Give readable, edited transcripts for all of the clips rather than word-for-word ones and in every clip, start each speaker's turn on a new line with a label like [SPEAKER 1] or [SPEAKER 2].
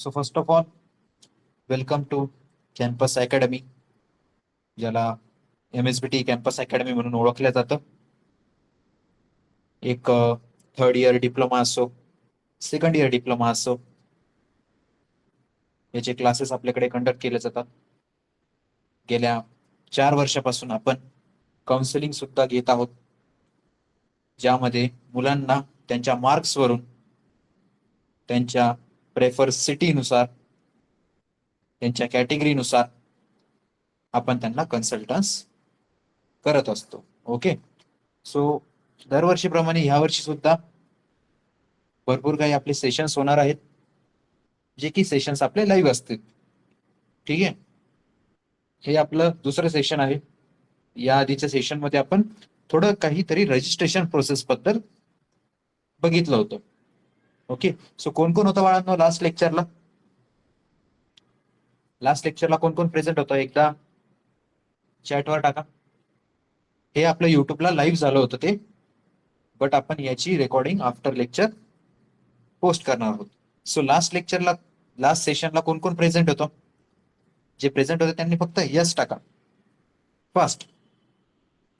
[SPEAKER 1] So first of all welcome to campus academy, ज्याला MSBT campus academy म्हणून ओळखलं जातं. एक थर्ड इयर डिप्लोमा असो, सेकंड इयर डिप्लोमा असो, याचे क्लासेस आपल्याकडे कंडक्ट केले जातात. गेल्या 4 वर्षापासून आपण काउन्सिलिंग सुद्धा घेत आहोत, ज्यामध्ये मुलांना त्यांच्या मार्क्सवरून, त्यांच्या प्रेफर सिटीनुसार, त्यांच्या कॅटेगरीनुसार आपण त्यांना कन्सल्टन्स करत असतो. ओके, सो दरवर्षीप्रमाणे ह्या वर्षी सुद्धा भरपूर काही आपले सेशन्स होणार आहेत, जे की सेशन्स आपले लाईव्ह असतील. ठीक आहे, हे आपलं दुसरं सेशन आहे. या आधीच्या सेशन मध्ये आपण थोडं काहीतरी रजिस्ट्रेशन प्रोसेस बद्दल बघितलं होतं. ओके, सो कोण कोण होतं बाळांनो लास्ट लेक्चरला? कोण कोण प्रेझेंट होतं एकदा चॅटवर टाका. हे आपलं युट्यूबला लाईव्ह झालं होतं ते, बट आपण याची रेकॉर्डिंग आफ्टर लेक्चर पोस्ट करणार आहोत. सो लास्ट सेशनला कोण कोण प्रेझेंट होतं? जे प्रेझेंट होते त्यांनी फक्त यस टाका फास्ट.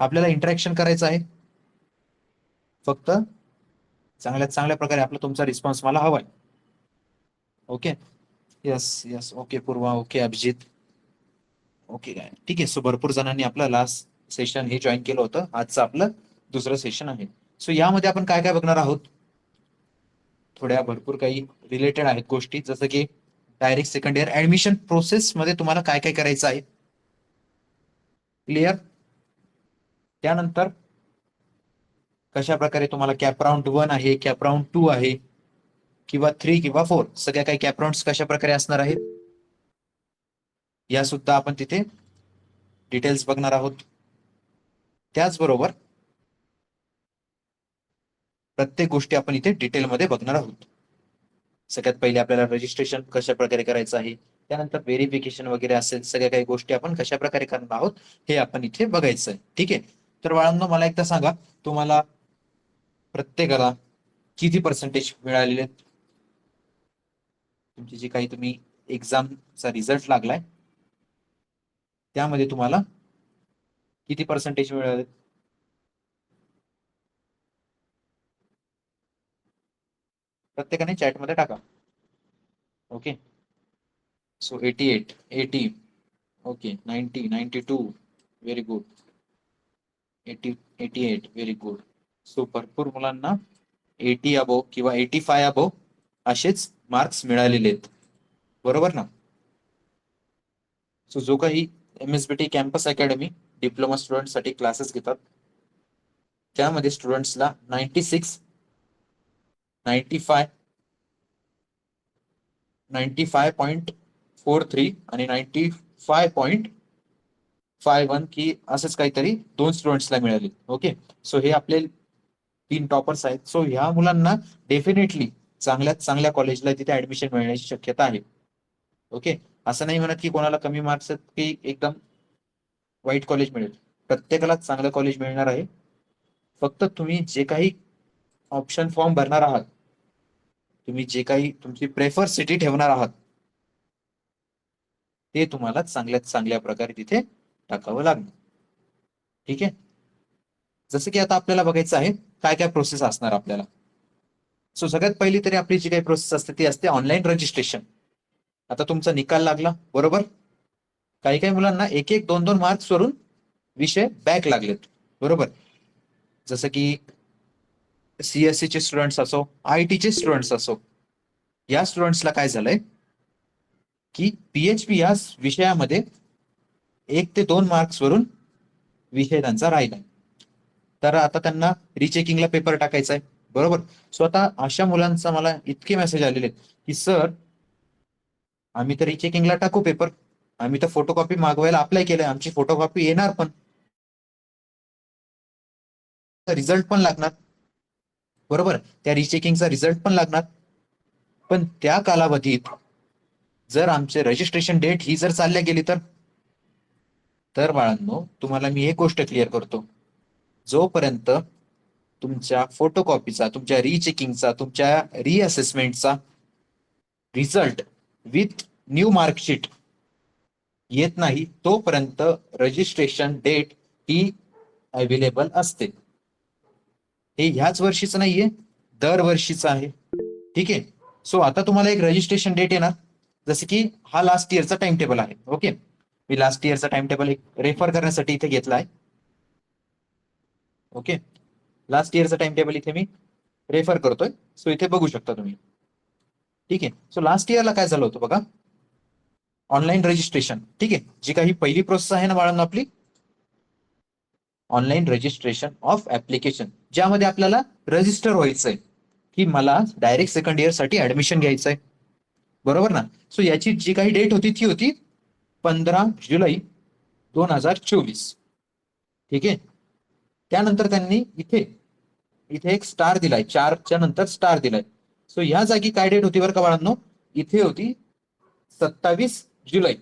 [SPEAKER 1] आपल्याला इंटरॅक्शन करायचं आहे, फक्त चांगल्यात चांगल्या प्रकारे आपला तुमचा रिस्पॉन्स मला हवाय. ओके, यस यस, ओके पूर्वा, ओके अभिजित, ओके काय, ठीक आहे. सो भरपूर जणांनी आपलं लास्ट सेशन हे जॉईन केलं होतं. आजचं आपलं दुसरं सेशन आहे. सो यामध्ये आपण काय काय बघणार आहोत? थोड्या भरपूर काही रिलेटेड आहेत गोष्टी, जसं की direct second year admission process मध्ये तुम्हाला काय काय करायचं आहे, क्लिअर. त्यानंतर कशा प्रकारे तुम्हाला कॅप राऊंड 1 आहे, कॅप राऊंड 2 आहे, किंवा 3 किंवा 4, सगळ्या काही कॅप राऊंड कशा प्रकारे असणार आहेत, या सुद्धा आपण तिथे डिटेल्स बघणार आहोत. त्याचबरोबर प्रत्येक गोष्टी आपण इथे डिटेलमध्ये बघणार आहोत. सगळ्यात पहिले आपल्याला रजिस्ट्रेशन कशा प्रकारे करायचं आहे, त्यानंतर व्हेरिफिकेशन वगैरे असेल, सगळ्या काही गोष्टी आपण कशा प्रकारे करणार आहोत हे आपण इथे बघायचं आहे. ठीक आहे, तर बाळांनो मला एकदा सांगा, तुम्हाला प्रत्येकाला किती पर्सेंटेज मिळालेले आहेत? तुमची जी काही तुम्ही एक्झामचा रिझल्ट लागलाय त्यामध्ये तुम्हाला किती पर्सेंटेज मिळाले? प्रत्येकाने चॅटमध्ये टाका. Okay, so 88, 80, okay, 90, 92, very good, 80, 88, very good. So भरपूर मुलांना 80 अबो किंवा 85 अबो असेच मार्क्स मिळालेले आहेत, बरोबर ना? सो जो काही MSBT कॅम्पस अकॅडमी डिप्लोमा स्टुडंटसाठी क्लासेस घेतात, त्यामध्ये स्टुडंट्सला 96, 95, 95.43 आणि 95.51 की असंच काहीतरी 2 स्टुडंट्सला मिळाले. ओके, सो हे आपले 3 टॉपर्स आहेत. सो ह्या मुलांना डेफिनेटली चांगल्यात चांगल्या कॉलेजला तिथे ऍडमिशन मिळण्याची शक्यता आहे. ओके, असं नाही म्हणत की कोणाला कमी मार्क्स आहेत की एकदम वाईट कॉलेज मिळेल. प्रत्येकाला चांगलं कॉलेज मिळणार आहे. फक्त तुम्ही जे काही ऑप्शन फॉर्म भरणार आहात, तुम्ही जे काही तुमची प्रेफर सिटी ठेवणार आहात, ते तुम्हाला चांगल्यात चांगल्या प्रकारे तिथे टाकावं लागणार. ठीक आहे, जसं की आता आपल्याला बघायचं आहे काय काय प्रोसेस असणार आपल्याला. सो सगळ्यात पहिली तरी आपली जी काही प्रोसेस असते ती असते ऑनलाईन रजिस्ट्रेशन. आता तुमचा निकाल लागला, बरोबर. काही काही मुलांना 1-1, 2-2 मार्क्स वरून विषय बॅक लागलेत, बरोबर. जसं की CSC चे स्टुडंट्स असो, IT चे स्टुडंट्स असो, या स्टुडंट्सला काय झालंय की PHP या विषयामध्ये 1 ते 2 मार्क्स वरून विषय त्यांचा राहिलाय. तर आता त्यांना रिचेकिंगला पेपर टाकायचा आहे, बरोबर. सो आता अशा मुलांचा मला इतके मेसेज आलेले आहेत की सर, आम्ही तर रिचेकिंगला टाकू पेपर, आम्ही तर फोटोकॉपी मागवायला अप्लाय केलंय, आमची फोटोकॉपी येणार पण, रिझल्ट पण लागणार, बरोबर. त्या रिचेकिंगचा रिझल्ट पण लागणार. पण त्या कालावधीत जर आमचे रजिस्ट्रेशन डेट ही जर चालल्या गेली तर बाळांनो तुम्हाला मी एक गोष्ट क्लिअर करतो, जोपर्यंत तुमच्या फोटोकॉपीचा, तुमच्या रिचेकिंगचा, तुमच्या रिअसेसमेंटचा रिझल्ट विथ न्यू मार्कशीट येत नाही तोपर्यंत रजिस्ट्रेशन डेट ही अवेलेबल असते. हे ह्याच वर्षीचं नाहीये, दरवर्षीचं आहे. ठीक आहे. सो आता तुम्हाला एक रजिस्ट्रेशन डेट येणार, जसे की हा लास्ट इयरचा टाइम टेबल आहे. ओके, मी लास्ट इयरचा टाइम टेबल एक रेफर करण्यासाठी इथे घेतला आहे. ओके, लास्ट इयरचा टाइम टेबल इथे मी रेफर करतोय. सो इथे बघू शकता तुम्ही. ठीक आहे. सो लास्ट इयरला काय झालं होतं बघा, ऑनलाईन रजिस्ट्रेशन. ठीक आहे, जी काही पहिली प्रोसेस आहे ना बाळांनो आपली, ऑनलाईन रजिस्ट्रेशन ऑफ ऍप्लिकेशन, ज्यामध्ये आपल्याला रजिस्टर व्हायचंय की मला डायरेक्ट सेकंड इयर साठी ऍडमिशन घ्यायचंय, बरोबर ना. सो याची जी काही डेट होती ती होती 15 जुलै 2024. ठीक आहे. त्यानंतर त्यांनी इथे इथे एक स्टार दिलाय, 4च्या नंतर स्टार दिलाय. सो या जागी काय डेट होती बरं का बाळांनो, इथे होती 27 जुलै.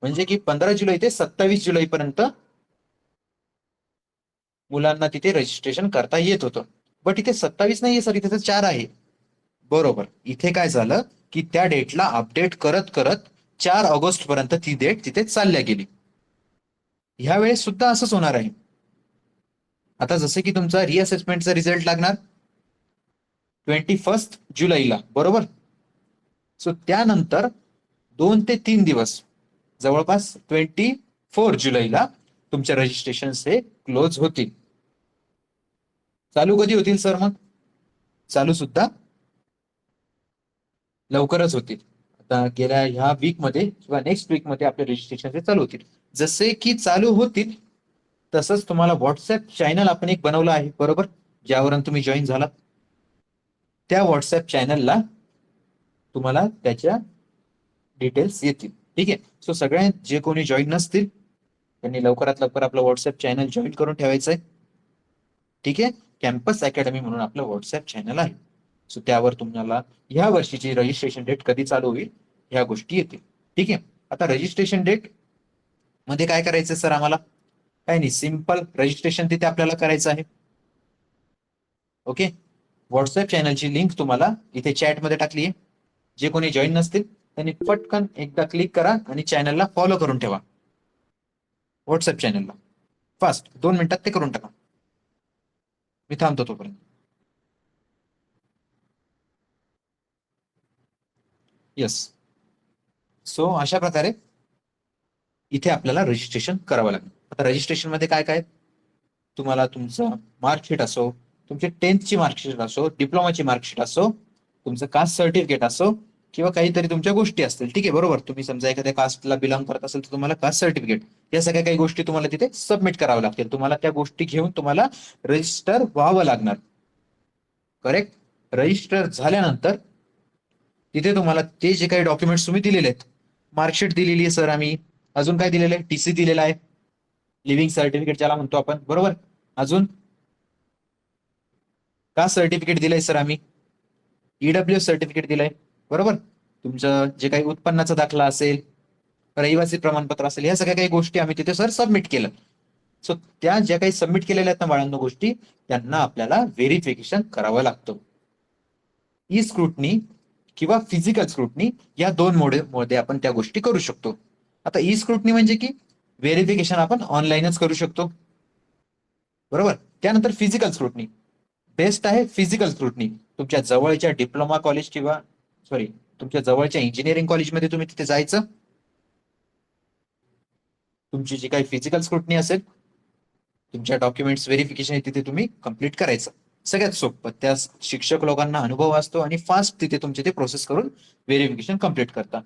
[SPEAKER 1] म्हणजे की 15 जुलै ते 27 जुलै पर्यंत मुलांना तिथे रजिस्ट्रेशन करता येत होतं. बट इथे 27 नाहीये सर, इथे तर 4 आहे. बरोबर. इथे काय झालं की त्या डेटला अपडेट करत करत 4 ऑगस्ट पर्यंत ती डेट तिथे चालल्या गेली. ह्या वेळेस सुद्धा असंच होणार आहे. आता जसे की तुमचा रिअसेसमेंटचा रिझल्ट लागणार 21 जुलैला, बरोबर. सो त्यानंतर 2 ते 3 दिवस, जवळपास 24 जुलैला तुमच्या रजिस्ट्रेशन हे क्लोज होतील. चालू कधी होतील सर मग? चालू सुद्धा लवकरच होतील. आता गेल्या ह्या वीक मध्ये किंवा नेक्स्ट वीक मध्ये आपले रजिस्ट्रेशन चालू होतील. जसे की चालू होतील तसंच तुम्हाला व्हॉट्सअप चॅनल आपण एक बनवलं आहे, बरोबर, ज्यावरून तुम्ही जॉईन झालात. त्या व्हॉट्सअप चॅनलला तुम्हाला त्याच्या डिटेल्स येतील. ठीक आहे. सो सगळे जे कोणी जॉईन नसतील त्यांनी लवकरात लवकर आपलं व्हॉट्सअप चॅनल जॉईन करून ठेवायचं आहे. ठीक आहे. कॅम्पस अकॅडमी म्हणून आपलं व्हॉट्सअप चॅनल आहे. सो त्यावर तुम्हाला ह्या वर्षीची रजिस्ट्रेशन डेट कधी चालू होईल ह्या गोष्टी येतील. ठीक आहे. आता रजिस्ट्रेशन डेट मध्ये काय करायचं सर आम्हाला? काय नाही, सिंपल रजिस्ट्रेशन तिथे आपल्याला करायचं आहे. ओके, व्हॉट्सअप चॅनलची लिंक तुम्हाला इथे चॅटमध्ये टाकली आहे. जे कोणी जॉईन नसतील त्यांनी पटकन एकदा क्लिक करा आणि चॅनलला फॉलो करून ठेवा. व्हॉट्सअप चॅनलला फास्ट 2 मिनिटात ते करून टाका. मी थांबतो तोपर्यंत. येस. सो अशा प्रकारे इथे आपल्याला रजिस्ट्रेशन करावं लागेल. आता रजिस्ट्रेशन मध्ये काय काय, तुम्हाला तुमचं मार्कशीट असो, तुमची 10th ची मार्कशीट असो, डिप्लोमाची मार्कशीट असो, तुमचं कास्ट सर्टिफिकेट असो किंवा काहीतरी तुमच्या गोष्टी असतील. ठीक आहे, बरोबर. तुम्ही समजा एखाद्या कास्टला बिलॉंग करत असेल तर तुम्हाला कास्ट सर्टिफिकेट, या सगळ्या काही गोष्टी तुम्हाला तिथे सबमिट कराव्या लागतील. तुम्हाला त्या गोष्टी घेऊन तुम्हाला रजिस्टर व्हावं लागणार. करेक्ट. रजिस्टर झाल्यानंतर तिथे तुम्हाला ते जे काही डॉक्युमेंट्स तुम्ही दिलेले आहेत, मार्कशीट दिलेली आहे सर आम्ही, अजून काय दिलेलं आहे, टीसी दिलेला आहे, लिव्हिंग सर्टिफिकेट ज्याला म्हणतो आपण, बरोबर. अजून कास्ट सर्टिफिकेट दिलंय सर आम्ही, ईडब्ल्यू सर्टिफिकेट दिलंय, बरोबर. तुमचं जे काही उत्पन्नाचा दाखला असेल, रहिवासी प्रमाणपत्र असेल, या सगळ्या काही गोष्टी आम्ही तिथे सर सबमिट केलं. सो त्या ज्या काही सबमिट केलेल्या आहेत ना बाळांनो गोष्टी, त्यांना आपल्याला व्हेरिफिकेशन करावं लागतं. ई स्क्रुटनी किंवा फिजिकल स्क्रुटनी या दोन मध्ये आपण त्या गोष्टी करू शकतो. आता ई स्क्रुटनी म्हणजे की व्हेरिफिकेशन आपण ऑनलाईनच करू शकतो, बरोबर. त्यानंतर फिजिकल स्क्रुटनी बेस्ट आहे. फिजिकल स्क्रुटनी तुमच्या जवळच्या डिप्लोमा कॉलेज किंवा तुमच्या जवळच्या इंजिनिअरिंग कॉलेजमध्ये तुम्ही तिथे जायचं, तुमची जी काही फिजिकल स्क्रुटनी असेल, तुमच्या डॉक्युमेंट्स व्हेरिफिकेशन तिथे तुम्ही कम्प्लीट करायचं. सगळ्यात सोपं, त्या शिक्षक लोकांना अनुभव असतो आणि फास्ट तिथे तुमचे ते प्रोसेस करून व्हेरिफिकेशन कम्प्लीट करता.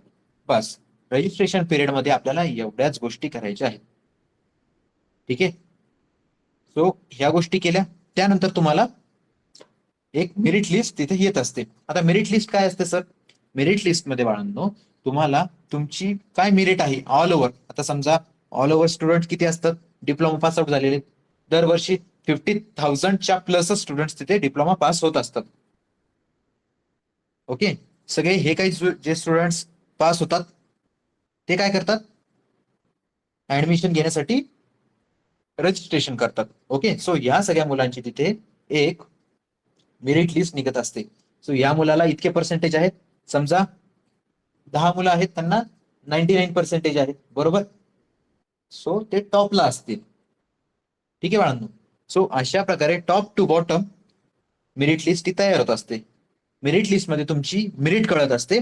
[SPEAKER 1] बस, रजिस्ट्रेशन पिरियड मध्ये आपल्याला एवढ्याच गोष्टी करायच्या आहेत. ठीक आहे. सो ह्या गोष्टी केल्या त्यानंतर तुम्हाला एक मेरिट लिस्ट तिथे येत असते. आता मेरिट लिस्ट काय असते सर? मेरिट लिस्ट मध्ये बाळांनो तुम्हाला तुमची काय मेरिट आहे ऑल ओव्हर. आता समजा ऑल ओव्हर स्टुडंट किती असतात, डिप्लोमा पास आउट झालेले दरवर्षी 50,000च्या प्लस स्टुडंट तिथे डिप्लोमा पास होत असतात. ओके. सगळे हे काही जे स्टुडंट्स पास होतात ते काय करतात, ऍडमिशन घेण्यासाठी रजिस्ट्रेशन करतात. ओके. सो या सगळ्या मुलांची तिथे एक मेरिट लिस्ट निघत असते. सो या मुलाला इतके पर्सेंटेज आहेत, समजा 10 मुलं आहेत त्यांना 99% आहेत, बरोबर. सो ते टॉपला असतील. ठीक आहे बाळांनो. सो अशा प्रकारे top to bottom merit list ती तयार होत असते. मेरिट लिस्ट मध्ये तुमची मेरिट कळत असते.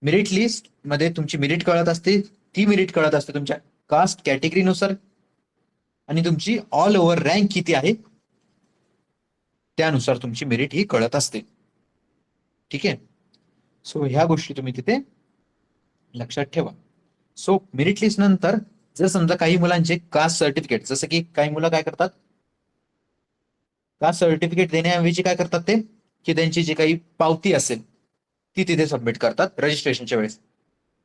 [SPEAKER 1] मेरिट लिस्ट मध्ये तुमची मेरिट कळत असते. ती मेरिट कळत असते तुमच्या कास्ट कॅटेगरीनुसार आणि तुमची ऑल ओव्हर रँक किती आहे त्यानुसार तुमची मेरिट ही कळत असते. ठीक आहे. सो ह्या गोष्टी तुम्ही तिथे लक्षात ठेवा. सो मेरिट लिस्ट नंतर जर समजा काही मुलांचे कास्ट सर्टिफिकेट, जसं की काही मुलं काय करतात, कास्ट सर्टिफिकेट देण्याऐवजी काय करतात ते, की त्यांची जी काही पावती असेल ती तिथे सबमिट करतात रजिस्ट्रेशनच्या वेळेस.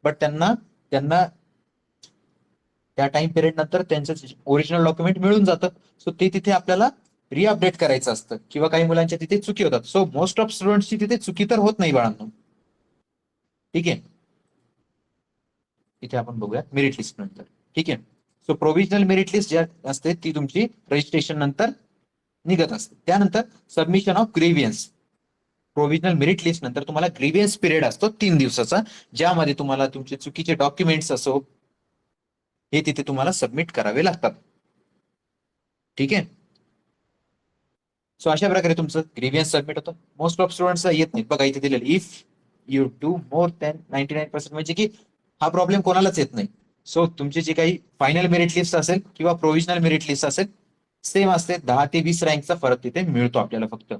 [SPEAKER 1] बट त्यांना त्यांना त्या टाइम पिरियड नंतर त्यांचं ओरिजिनल डॉक्युमेंट मिळून जातं. सो ते तिथे आपल्याला रिअपडेट करायचं असतं किंवा काही मुलांच्या तिथे चुकी होतात. सो मोस्ट ऑफ स्टुडंट्सची तिथे चुकी तर होत नाही बाळांनो. ठीक आहे. इथे आपण बघूया मेरिट लिस्ट नंतर. ठीक आहे. सो प्रोव्हिजनल मेरिट लिस्ट जी असते ती तुमची रजिस्ट्रेशन नंतर निघत असते. त्यानंतर submission of grievance. Provisional merit list नंतर तुम्हाला ग्रीव्हियन्स पिरियड असतो 3 दिवसाचा, ज्यामध्ये तुम्हाला तुमचे चुकीचे डॉक्युमेंट्स असो हे तिथे तुम्हाला सबमिट करावे लागतात. ठीक आहे. सो अशा प्रकारे तुमचं ग्रीव्हियन्स सबमिट होतं. मोस्ट ऑफ स्टुडंट्सला येत नाही. बघा इथे दिलेलं if you do more than 99%, म्हणजे की हा प्रॉब्लेम कोणालाच येत नाही. सो तुमची जी काही फायनल मेरिट लिस्ट असेल किंवा प्रोव्हिजनल मेरिट लिस्ट असेल सेम असते. 10 ते 20 रँकचा फरक तिथे मिळतो आपल्याला फक्त.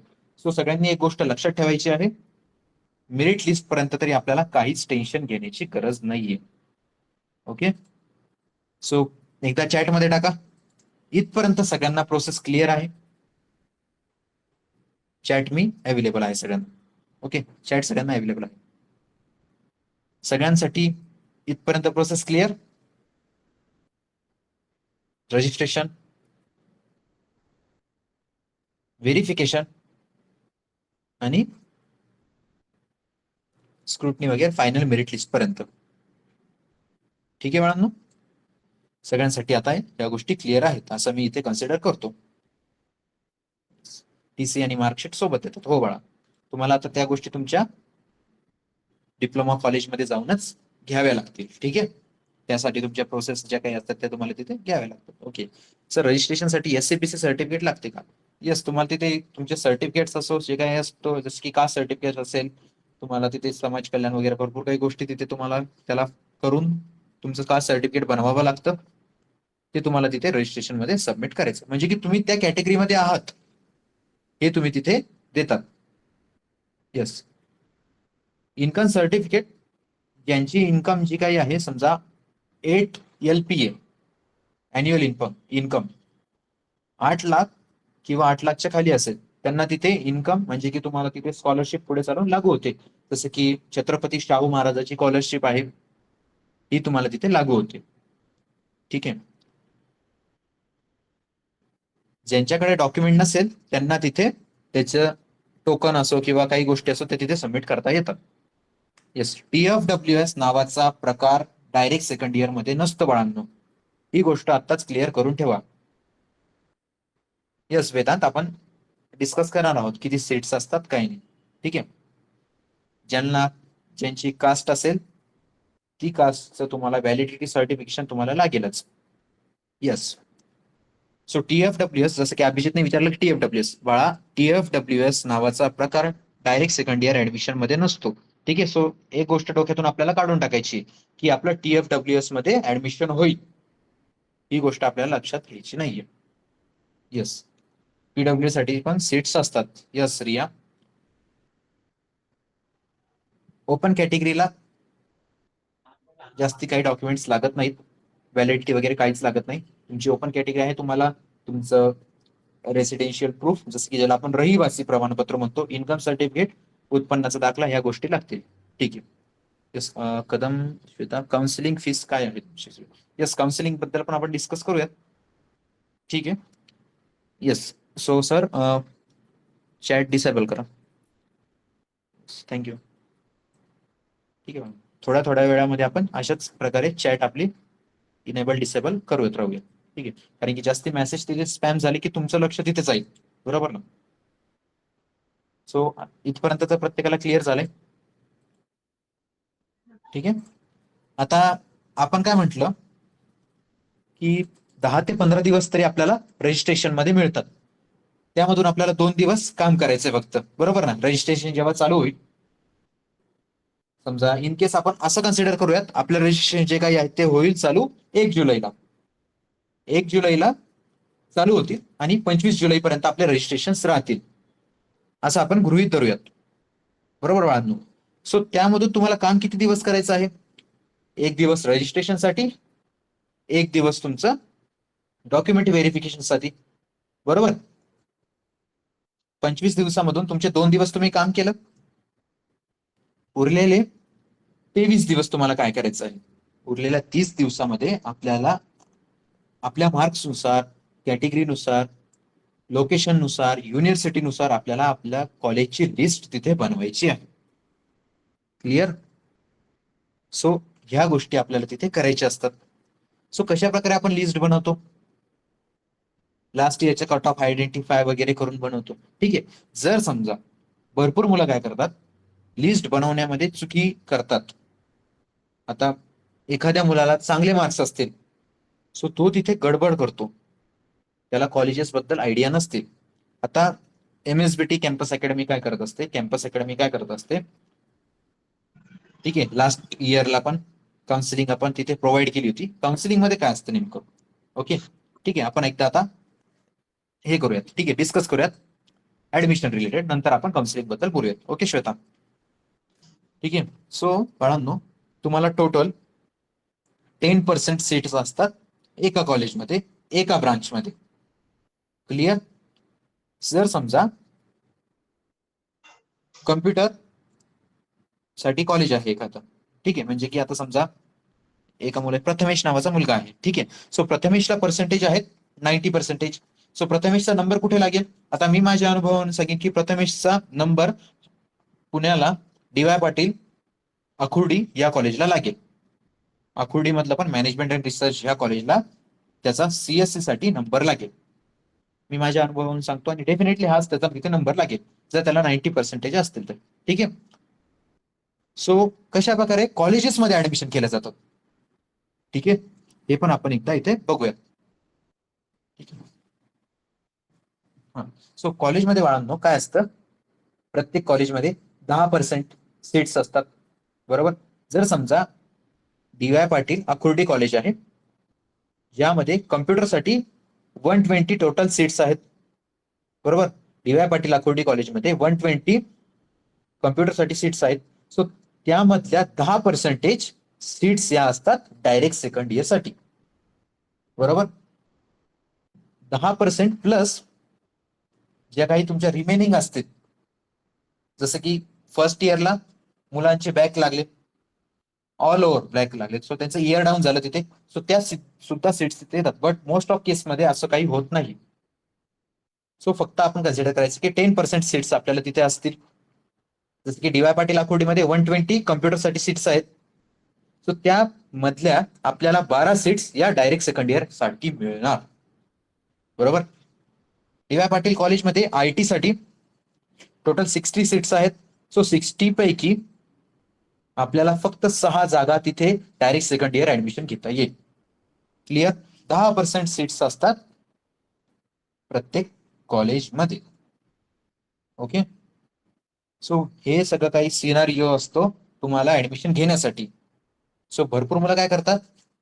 [SPEAKER 1] सो सगळ्यांनी एक गोष्ट लक्षात ठेवायची आहे, मेरिट लिस्ट पर्यंत तरी आपल्याला काहीच टेन्शन घेण्याची गरज नाहीये. ओके. सो एकदा चॅटमध्ये टाका. इथपर्यंत सगळ्यांना प्रोसेस क्लिअर आहे. चॅट मी अवेलेबल आहे सगळ्यांना. ओके. चॅट सगळ्यांना अवेलेबल आहे. सगळ्यांसाठी इथपर्यंत प्रोसेस क्लिअर. रजिस्ट्रेशन, व्हेरिफिकेशन आणि स्क्रुटनी वगैरे फायनल मेरिट लिस्ट पर्यंत. ठीक आहे बाळांनो. सगळ्यांसाठी आता या गोष्टी क्लिअर आहेत असं मी इथे कन्सिडर करतो. टीसी आणि मार्कशीट सोबत येतात. हो बाळा, तुम्हाला आता त्या गोष्टी तुमच्या डिप्लोमा कॉलेजमध्ये जाऊनच घ्याव्या लागतील. ठीक आहे. त्यासाठी तुमच्या प्रोसेस ज्या काही असतात त्या तुम्हाला तिथे घ्याव्या लागतात. ओके. सर रजिस्ट्रेशनसाठी एससीपीसी सर्टिफिकेट लागते का? येस, तुम्हाला तिथे तुमचे सर्टिफिकेट्स असो जे काही असतो, जसं की कास्ट सर्टिफिकेट असेल, तुम्हाला तिथे समाज कल्याण वगैरे भरपूर काही गोष्टी तिथे तुम्हाला त्याला करून तुमचं कास्ट सर्टिफिकेट बनवावं लागतं. ते तुम्हाला तिथे रजिस्ट्रेशन मध्ये सबमिट करायचं, म्हणजे की तुम्ही त्या कॅटेगरीमध्ये आहात हे तुम्ही तिथे देतात. येस. इन्कम सर्टिफिकेट, ज्यांची इन्कम जी काही आहे समजा 8 LPA अॅन्युअल इन्कम 8 लाख किंवा 8 लाखच्या खाली असेल त्यांना तिथे इन्कम, म्हणजे की तुम्हाला तिथे स्कॉलरशिप पुढे चालून लागू होते. जसं की छत्रपती शाहू महाराजाची स्कॉलरशिप आहे ही तुम्हाला तिथे लागू होते. ठीक आहे. ज्यांच्याकडे डॉक्युमेंट नसेल त्यांना तिथे त्याचं टोकन असो किंवा काही गोष्टी असो ते तिथे सबमिट करता येतात. येस. TFWS नावाचा प्रकार डायरेक्ट सेकंड इयर मध्ये नसतो बाळांनो. ही गोष्ट आत्ताच क्लिअर करून ठेवा. येस वेदांत, आपण डिस्कस करणार आहोत किती सीट्स असतात काही नाही. ठीक आहे. ज्यांची कास्ट असेल ती कास्टचं तुम्हाला व्हॅलिडिटी सर्टिफिकेशन तुम्हाला लागेलच. येस. सो TFWS, जसं की अभिजितने विचारलं की TFWS बाळा, TFWS नावाचा प्रकार डायरेक्ट सेकंड इयर ऍडमिशन मध्ये नसतो. ठीक आहे. सो एक गोष्ट डोक्यातून आपल्याला काढून टाकायची की आपलं TFWS मध्ये ऍडमिशन होईल, ही गोष्ट आपल्याला लक्षात घ्यायची नाहीये. येस. PW साठी पण सीट्स असतात. येस रिया. ओपन कॅटेगरीला जास्ती काही डॉक्युमेंट्स लागत नाहीत, व्हॅलिडिटी वगैरे काहीच लागत नाही. तुमची ओपन कॅटेगरी आहे, तुम्हाला तुमचं रेसिडेन्शियल प्रूफ, जसं की ज्याला आपण रहिवासी प्रमाणपत्र म्हणतो, इन्कम सर्टिफिकेट, उत्पन्नाचा दाखला, ह्या गोष्टी लागतील. ठीक आहे. Yes. Kadam Shweta, counselling fees काय आहे तुमची? येस, काउन्सिलिंग बद्दल पण आपण डिस्कस करूयात. ठीक आहे. Yes. So sir chat disable करा. थँक्यू. ठीक आहे मॅम. थोड्या थोड्या वेळामध्ये आपण अशाच प्रकारे चॅट आपली इनेबल डिसेबल करूयात राहूया. ठीक आहे. कारण की जास्ती मेसेज तिथे स्पॅम झाले की तुमचं लक्ष तिथे जाईल. बरोबर ना? सो इथपर्यंत तर प्रत्येकाला क्लिअर झालंय. ठीक आहे. आता आपण काय म्हटलं की 10 ते 15 दिवस तरी आपल्याला रजिस्ट्रेशन मध्ये मिळतात. त्यामधून आपल्याला 2 दिवस काम करायचंय फक्त, बरोबर ना. रजिस्ट्रेशन जेव्हा चालू होईल, समजा इन केस आपण असं कन्सिडर करूयात, आपलं रजिस्ट्रेशन जे काही आहे ते होईल चालू 1 जुलैला. 1 जुलैला चालू होतील आणि 25 जुलैपर्यंत आपले रजिस्ट्रेशन राहतील, असं आपण गृहीत धरूयात, बरोबर बाळांनो. सो त्यामधून तुम्हाला काम किती दिवस करायचं आहे? 1 दिवस रजिस्ट्रेशनसाठी, 1 दिवस तुमचं डॉक्युमेंट व्हेरिफिकेशनसाठी, बरोबर. 25 दिवसामधून तुमचे 2 दिवस तुम्ही काम केलं. उरलेले 23 दिवस तुम्हाला काय करायचं आहे? उरलेल्या 30 दिवसामध्ये आपल्याला आपल्या मार्क्सनुसार, कॅटेगरीनुसार, लोकेशननुसार, युनिव्हर्सिटीनुसार आपल्याला आपल्या कॉलेजची लिस्ट तिथे बनवायची आहे. क्लिअर? सो ह्या गोष्टी आपल्याला तिथे करायच्या असतात. सो कशा प्रकारे आपण लिस्ट बनवतो? लास्ट इयरचे कट ऑफ आयडेंटिफाय वगैरे करून बनवतो. ठीक आहे. जर समजा भरपूर मुलं काय करतात, लिस्ट बनवण्यामध्ये चुकी करतात. आता एखाद्या मुलाला चांगले मार्क्स असतील, सो तो तिथे गडबड करतो, त्याला कॉलेजेस बद्दल आयडिया नसते. आता MSBT कॅम्पस अकॅडमी काय करत असते, ठीक आहे, लास्ट इयरला पण काउन्सिलिंग आपण तिथे प्रोव्हाइड केली होती. काउन्सिलिंग मध्ये काय असतं नेमकं? ओके, ठीक आहे, आपण एकदा आता हे करूयात, ठीक आहे, डिस्कस करूयात ऍडमिशन रिलेटेड, नंतर आपण काउन्सिलिंग बद्दल बोलूयात. ओके श्वेता, ठीक आहे. सो बाळांनो, तुम्हाला टोटल 10% सीट्स असतात एका कॉलेजमध्ये, एका ब्रांचमध्ये. क्लिअर? जर समजा कम्प्युटर साठी कॉलेज आहे एखादं, ठीक आहे, म्हणजे की आता समजा एका प्रथमेश नावाचा मुलगा आहे, ठीक आहे. सो प्रथमेशला पर्सेंटेज आहेत 90%. सो प्रथमेशचा नंबर कुठे लागेल? आता मी माझ्या अनुभवावरून सांगेन की प्रथमेशचा नंबर पुण्याला DY पाटील अकुर्डी या कॉलेजला लागेल. अकुर्डी मधलं पण मॅनेजमेंट अँड रिसर्च ह्या कॉलेजला त्याचा CSC साठी नंबर लागेल. मी माझ्या अनुभवावरून सांगतो, आणि डेफिनेटली हाच त्याचा तिथे नंबर लागेल जर त्याला 90% असतील तर. ठीक आहे. सो कशा प्रकारे कॉलेजेसमध्ये ऍडमिशन केलं जातं, ठीक आहे, हे पण आपण एकदा इथे बघूया. ठीक आहे. हा, सो कॉलेजमध्ये बाळांनो काय असतं, प्रत्येक कॉलेजमध्ये 10% सीट्स असतात, बरोबर. जर समजा DY पाटील अकुर्डी कॉलेज आहे, यामध्ये कम्प्युटरसाठी 120 टोटल सीट्स आहेत, बरोबर. DY पाटील अकुर्डी कॉलेजमध्ये 120 कम्प्युटरसाठी सीट्स आहेत. सो त्यामधल्या 10% सीट्स या असतात डायरेक्ट सेकंड इयर साठी, बरोबर. 10% प्लस ज्या काही तुमच्या रिमेनिंग असतील, जसं की फर्स्ट इयरला मुलांचे बॅक लागले, ऑल ओव्हर बॅक लागले, सो त्यांचं इयर डाऊन झालं तिथे, सो त्या सुद्धा सीट्स तिथे येतात. बट मोस्ट ऑफ केसमध्ये असं काही होत नाही. सो फक्त आपण कन्सिडर करायचं की 10% सीट्स आपल्याला तिथे असतील. जसं की DY पाटील आकुर्डीमध्ये 120 कम्प्युटरसाठी सीट्स आहेत. सो त्या मधल्या आपल्याला 12 सीट्स या डायरेक्ट सेकंड इयर साठी मिळणार, बरोबर. DY पाटील कॉलेजमध्ये IT साठी टोटल 60 सीट्स आहेत. सो 60 पैकी आपल्याला फक्त 6 जागा तिथे डायरेक्ट सेकंड इयर ऍडमिशन घेता येईल. क्लिअर? 10% सीट्स असतात प्रत्येक कॉलेजमध्ये. ओके, सो हे सगळं काही सिनारिओ असतो तुम्हाला ऍडमिशन घेण्यासाठी. सो भरपूर मुलं काय करतात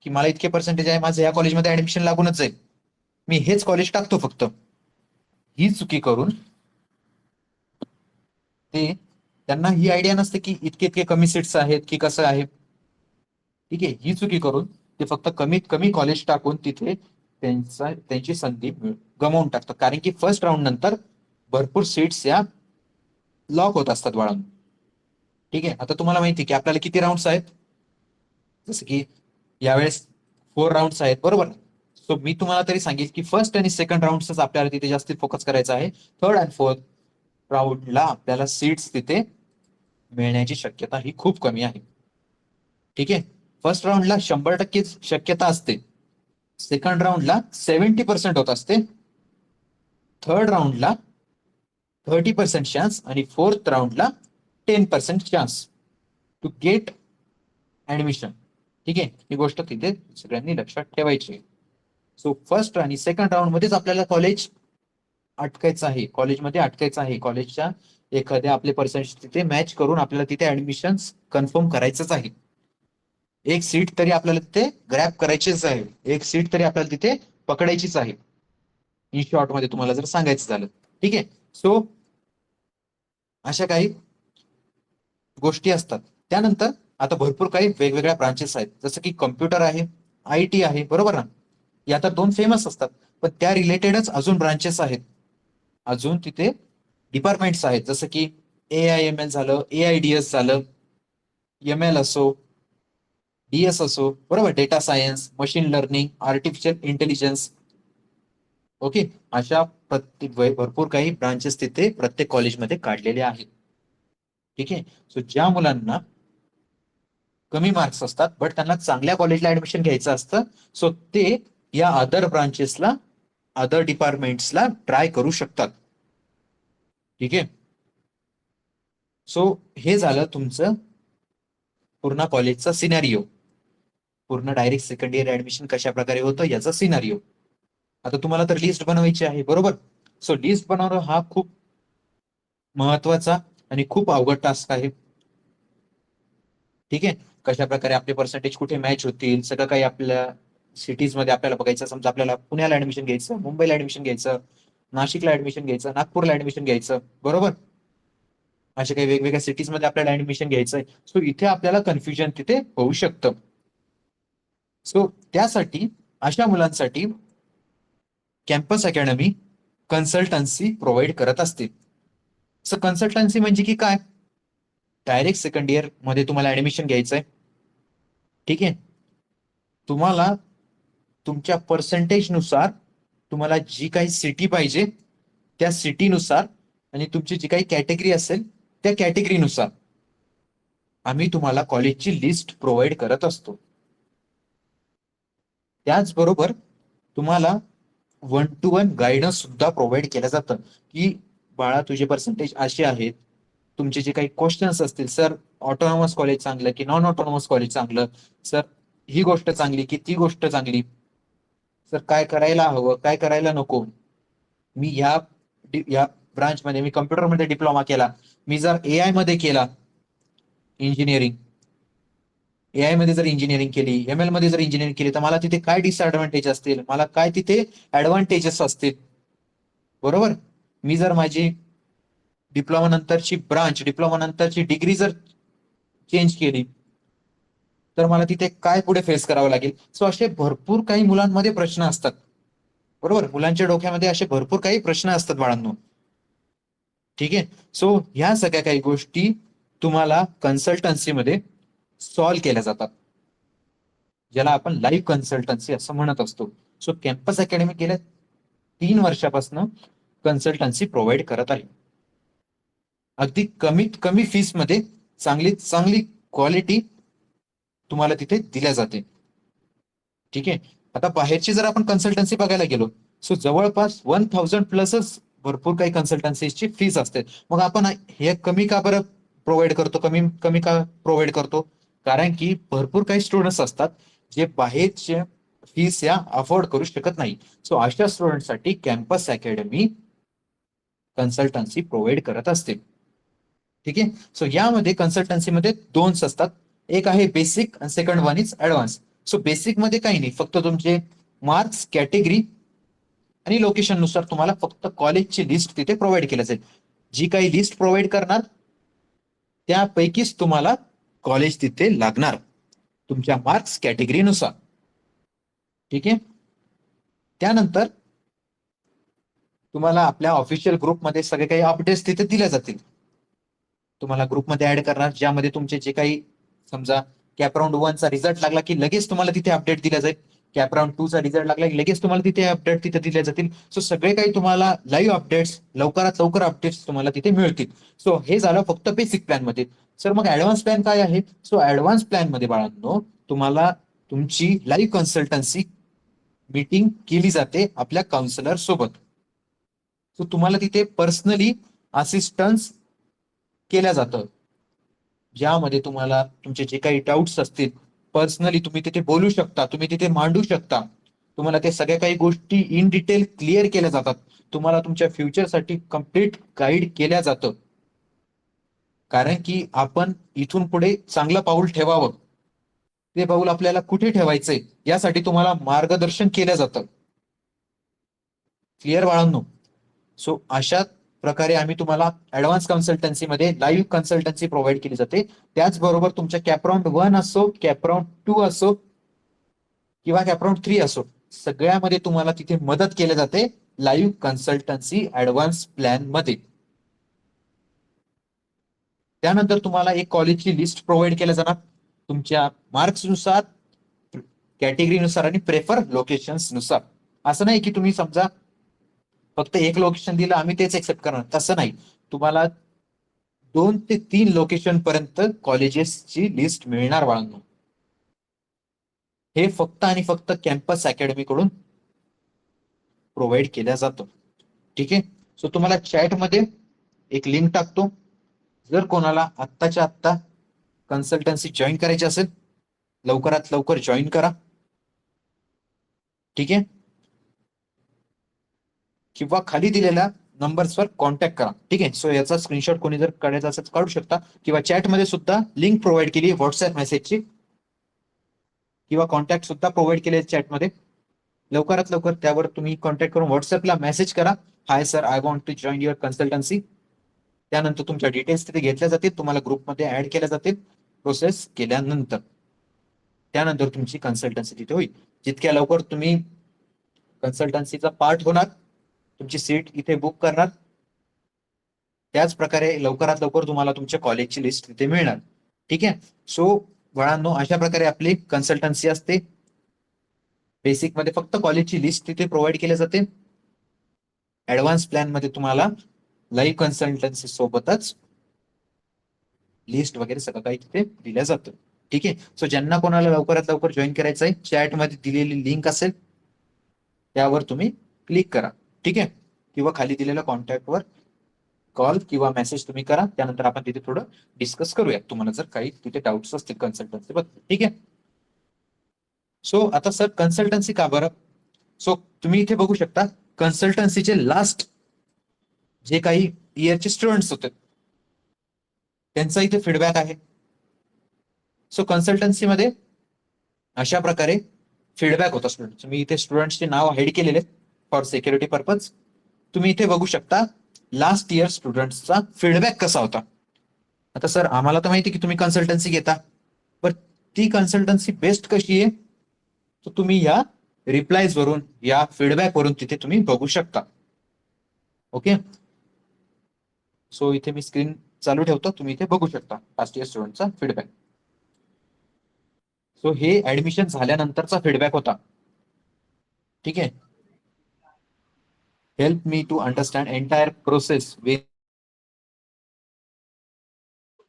[SPEAKER 1] की मला इतके पर्सेंटेज आहे, माझं या कॉलेजमध्ये ऍडमिशन लागूनच जाईल, मी हेच कॉलेज टाकतो फक्त. ही चुकी करून ते, त्यांना ही आयडिया नसते की इतके इतके कमी सीट्स आहेत की कसं आहे. ठीक आहे, ही चुकी करून ते फक्त कमीत कमी कॉलेज टाकून तिथे त्यांची संधी गमावून टाकतात, कारण की फर्स्ट राऊंड नंतर भरपूर सीट्स या लॉक होत असतात बाळांनो. ठीक आहे. आता तुम्हाला माहिती की आपल्याला किती राऊंड्स आहेत, जसं की यावेळेस 4 राऊंड्स आहेत, बरोबर. सो मी तुम्हाला तरी सांगेल की फर्स्ट आणि सेकंड राऊंडच आपल्याला तिथे जास्त फोकस करायचा आहे. थर्ड अँड फोर्थ राऊंडला आपल्याला सीट्स तिथे मिळण्याची शक्यता ही खूप कमी आहे. ठीक आहे. फर्स्ट राऊंडला 100% शक्यता असते, सेकंड राऊंडला 70% होत असते, थर्ड राऊंडला 30% चान्स, आणि फोर्थ राऊंडला 10% चान्स टू गेट ऍडमिशन. ठीक आहे, ही गोष्ट तिथे सगळ्यांनी लक्षात ठेवायची. सो फर्स्ट आणि सेकंड राऊंड मध्येच आपल्याला कॉलेज अटकायचं आहे, कॉलेजमध्ये अटकायचं आहे. कॉलेजच्या एखाद्या आपले पर्सेंटेज तिथे मॅच करून आपल्याला तिथे ऍडमिशन कन्फर्म करायचंच आहे. एक सीट तरी आपल्याला तिथे ग्रॅब करायचीच आहे, एक सीट तरी आपल्याला तिथे पकडायचीच आहे, इन शॉर्ट मध्ये तुम्हाला जर सांगायचं झालं. ठीक आहे. सो अशा काही गोष्टी असतात. त्यानंतर आता भरपूर काही वेगवेगळ्या ब्रांचेस आहेत, जसं की कम्प्युटर आहे, IT आहे, बरोबर ना. या तर दोन फेमस असतात, पण त्या रिलेटेडच अजून ब्रांचेस आहेत, अजून तिथे डिपार्टमेंट्स आहेत, जसं की AIML झालं, AIDS झालं, ML असो, DS असो, बरोबर, data science, machine learning, artificial intelligence. Okay, अशा प्रत्येक भरपूर काही ब्रांचेस तिथे प्रत्येक कॉलेजमध्ये काढलेले आहेत. ठीक आहे. सो ज्या मुलांना कमी मार्क्स असतात बट त्यांना चांगल्या कॉलेजला ऍडमिशन घ्यायचं असतं, सो ते या अदर ब्रांचेसला, अदर डिपार्टमेंट्सला ट्राय करू शकतात. ठीक आहे. सो हे झालं तुमचं पूर्ण कॉलेजचा सिनारिओ, पूर्ण डायरेक्ट सेकंड इयर ऍडमिशन कशा प्रकारे होतं याचा सिनारिओ. आता तुम्हाला तर लिस्ट बनवायची आहे, बरोबर. सो लिस्ट बनवणं हा खूप महत्वाचा आणि खूप अवघड टास्क आहे. ठीक आहे. कशा प्रकारे आपले पर्सेंटेज कुठे मॅच होतील सगळं काही आपल्या सिटीज मध्ये आपल्याला बघायचं. समजा आपल्याला पुण्याला ऍडमिशन घ्यायचं, मुंबईला ऍडमिशन घ्यायचं, नाशिकला ऍडमिशन घ्यायचं, नागपूरला ऍडमिशन घ्यायचं, बरोबर. अशा काही वेगवेगळ्या सिटीज मध्ये आपल्याला ऍडमिशन घ्यायचंय. सो इथे आपल्याला कन्फ्युजन तिथे होऊ शकतं. सो त्यासाठी अशा मुलांसाठी कॅम्पस अकॅडमी कन्सल्टन्सी प्रोव्हाइड करत असते. सो कन्सल्टन्सी म्हणजे की काय, डायरेक्ट सेकंड इयर मध्ये तुम्हाला ऍडमिशन घ्यायचंय. ठीक आहे. तुम्हाला तुमच्या पर्सेंटेज नुसार तुम्हाला जी काही सिटी पाहिजे त्या सिटीनुसार आणि तुमची जी काही कॅटेगरी असेल त्या कॅटेगरीनुसार आम्ही तुम्हाला कॉलेजची लिस्ट प्रोव्हाइड करत असतो. त्याचबरोबर तुम्हाला 1-to-1 गायडन्स सुद्धा प्रोव्हाइड केलं जातं, की बाळा तुझे पर्सेंटेज असे आहेत, तुमचे जे काही क्वेश्चन्स असतील, सर ऑटोनॉमस कॉलेज चांगलं की नॉन ऑटोनॉमस कॉलेज चांगलं, सर ही गोष्ट चांगली की ती गोष्ट चांगली, सर काय करायला हवं काय करायला नको. मी या ब्रांच मध्ये, मी कम्प्युटरमध्ये डिप्लोमा केला, मी जर AI मध्ये केला इंजिनिअरिंग, AI मध्ये जर इंजिनिअरिंग केली, ML मध्ये जर इंजिनिअरिंग केली, तर मला तिथे काय डिसएडव्हान्टेज असतील, मला काय तिथे ऍडव्हान्टेजेस असतील, बरोबर. मी जर माझी डिप्लोमा नंतरची ब्रांच, डिप्लोमा नंतरची डिग्री जर चेंज केली तर मला तिथे काय पुढे फेस करावं लागेल. सो असे भरपूर काही मुलांमध्ये प्रश्न असतात, बरोबर. मुलांच्या डोक्यामध्ये असे भरपूर काही प्रश्न असतात बाळांनो. ठीक आहे. सो ह्या सगळ्या काही गोष्टी तुम्हाला कन्सल्टन्सीमध्ये सॉल्व्ह केल्या जातात, ज्याला आपण लाईव्ह कन्सल्टन्सी असं म्हणत असतो. सो कॅम्पस अकॅडमी गेल्या 3 वर्षापासून कन्सल्टन्सी प्रोव्हाइड करत आहे, अगदी कमीत कमी फीस मध्ये चांगली चांगली क्वालिटी तुम्हाला तिथे दिल्या जाते. ठीक आहे. आता बाहेरची जर आपण कन्सल्टन्सी बघायला गेलो, सो जवळपास 1000+ भरपूर काही कन्सल्टन्सीची फीस असते. मग आपण हे कमी का बरं प्रोव्हाइड करतो, कमी कमी का प्रोव्हाइड करतो, कारण की भरपूर काही स्टुडंट्स असतात जे बाहेरचे फीस या अफोर्ड करू शकत नाही. सो अशा स्टुडंटसाठी कॅम्पस अकॅडमी कन्सल्टन्सी प्रोव्हाइड करत असते. ठीक आहे. सो यामध्ये कन्सल्टन्सीमध्ये दोन्स असतात, एक आहे बेसिक आणि second one is advance. So basic मध्ये काही नाही, फक्त तुमचे मार्क्स, कॅटेगरी आणि लोकेशन नुसार तुम्हाला फक्त कॉलेजची लिस्ट तिथे प्रोव्हाइड केली जाईल. जी काही लिस्ट प्रोव्हाइड करणार त्यापैकीच तुम्हाला कॉलेज तिथे लागणार तुमच्या मार्क्स कॅटेगरीनुसार. ठीक आहे. त्यानंतर तुम्हाला आपल्या ऑफिशियल ग्रुपमध्ये सगळे काही अपडेट्स तिथे दिल्या जातील. तुम्हाला ग्रुपमध्ये ऍड करणार, ज्यामध्ये तुमचे जे काही, समजा कॅपराऊंड 1चा रिझल्ट लागला की लगेच तुम्हाला तिथे अपडेट दिल्या जाईल, कॅपराऊंड 2चा रिझल्ट लागला की लगेच तुम्हाला तिथे अपडेट तिथे दिल्या जातील. सो सगळे काही तुम्हाला लाईव्ह अपडेट्स, लवकरात लवकर अपडेट्स तुम्हाला तिथे मिळतील. सो हे झालं फक्त बेसिक प्लॅन मध्ये. सर मग ऍडव्हान्स प्लॅन काय आहे. सो ऍडव्हान्स प्लॅन मध्ये बाळांनो तुम्हाला तुमची लाईव्ह कन्सल्टन्सी मीटिंग केली जाते आपल्या काउन्सिलर सोबत. सो तुम्हाला तिथे पर्सनली असिस्टन्स केल्या जातं. ज्यामध्ये तुम्हाला तुमचे जे काही डाऊट्स असतील पर्सनली तुम्ही तिथे बोलू शकता, तुम्ही तिथे मांडू शकता. तुम्हाला ते सगळ्या काही गोष्टी इन डिटेल क्लिअर केल्या जातात. तुम्हाला तुमच्या फ्युचरसाठी कम्प्लीट गाईड केल्या जातं. कारण की आपण इथून पुढे चांगलं पाऊल ठेवावं, ते पाऊल आपल्याला कुठे ठेवायचंय यासाठी तुम्हाला मार्गदर्शन केलं जातं. क्लिअर बाळांनो? सो अशा प्रकारे आम्ही तुम्हाला ऍडव्हान्स कन्सल्टन्सीमध्ये लाईव्ह कन्सल्टन्सी प्रोव्हाइड केली जाते. त्याचबरोबर तुमच्या कॅपराउंड 1 असो, कॅपराउंड 2 असो किंवा कॅपराउंड 3 असो, सगळ्यामध्ये तुम्हाला तिथे मदत केली जाते लाईव्ह कन्सल्टन्सी ऍडव्हान्स प्लॅन मध्ये. त्यानंतर तुम्हाला एक कॉलेजची लिस्ट प्रोव्हाइड केल्या जाणार तुमच्या मार्क्सनुसार, कॅटेगरीनुसार आणि प्रेफर लोकेशन्स नुसार. असं नाही की तुम्ही समजा फक्त एक लोकेशन दिलं आम्ही तेच एक्सेप्ट करणार, तसं नाही. तुम्हाला 2 ते 3 लोकेशन पर्यंत कॉलेजेसची लिस्ट मिळणार बाळांनो. हे फक्त आणि फक्त कॅम्पस अकॅडमी कडून प्रोव्हाइड केल्या जातं. ठीक आहे. सो तुम्हाला चॅटमध्ये एक लिंक टाकतो. जर कोणाला आत्ताच्या आत्ता कन्सल्टन्सी जॉईन करायची असेल, लवकरात लवकर जॉईन करा. ठीक आहे. किंवा खाली दिलेल्या नंबर्सवर कॉन्टॅक्ट करा. ठीक आहे. सो याचा स्क्रीनशॉट कोणी जर काढायचा असेल काढू शकता, किंवा चॅटमध्ये सुद्धा लिंक प्रोव्हाइड केली व्हॉट्सअप मेसेजची, किंवा कॉन्टॅक्ट सुद्धा प्रोव्हाइड केले चॅटमध्ये. लवकरात लवकर त्यावर तुम्ही कॉन्टॅक्ट करून व्हॉट्सअपला मेसेज करा, hi sir I want to join your consultancy. त्यानंतर तुमच्या डिटेल्स तिथे घेतल्या जातील, तुम्हाला ग्रुपमध्ये ऍड केल्या जातील प्रोसेस केल्यानंतर. त्यानंतर तुमची कन्सल्टन्सी तिथे होईल. जितक्या लवकर तुम्ही कन्सल्टन्सीचा पार्ट होणार, तुमची सीट इथे बुक करणार, त्याच प्रकारे लवकरात लवकर तुम्हाला तुमच्या कॉलेजची लिस्ट तिथे मिळणार. ठीक आहे. सो बाळांनो, अशा प्रकारे आपली कन्सल्टन्सी असते. बेसिक मध्ये फक्त कॉलेजची लिस्ट तिथे प्रोव्हाइड केली जाते. ऍडव्हान्स प्लॅन मध्ये तुम्हाला लाईव्ह कन्सल्टन्सी सोबतच लिस्ट वगैरे सगळं काही तिथे दिलं जातं. ठीक आहे. सो ज्यांना कोणाला लवकरात लवकर जॉईन करायचं आहे, चॅटमध्ये दिलेली लिंक असेल त्यावर तुम्ही क्लिक करा. ठीक आहे. किंवा खाली दिलेल्या कॉन्टॅक्टवर कॉल किंवा मेसेज तुम्ही करा. त्यानंतर आपण तिथे थोडं डिस्कस करूयात, तुम्हाला जर काही तिथे डाऊट्स असतील कन्सल्टन्सी बद्दल. ठीक आहे. सो आता सर कन्सल्टन्सी का बरं? सो तुम्ही इथे बघू शकता कन्सल्टन्सीचे लास्ट जे काही इयरचे स्टुडंट्स होते त्यांचा इथे फीडबॅक आहे. सो कन्सल्टन्सीमध्ये अशा प्रकारे फीडबॅक होता स्टुडंट. मी इथे स्टुडंट्सचे नाव हाईड केलेले फॉर सिक्युरिटी पर्पज. तुम्ही इथे बघू शकता लास्ट इयर स्टुडंट्सचा फीडबॅक कसा होता. आता सर आम्हाला तर माहिती की तुम्ही कन्सल्टन्सी घेता, पण ती कन्सल्टन्सी बेस्ट कशी आहे, तर तुम्ही या रिप्लायज वरून, या फीडबॅक वरून तिथे तुम्ही बघू शकता. ओके. सो इथे मी स्क्रीन चालू ठेवतो, तुम्ही इथे बघू शकता लास्ट इयर स्टुडंटचा फीडबॅक. सो हे ऍडमिशन झाल्यानंतरचा फीडबॅक होता. ठीक आहे. Help me to understand entire process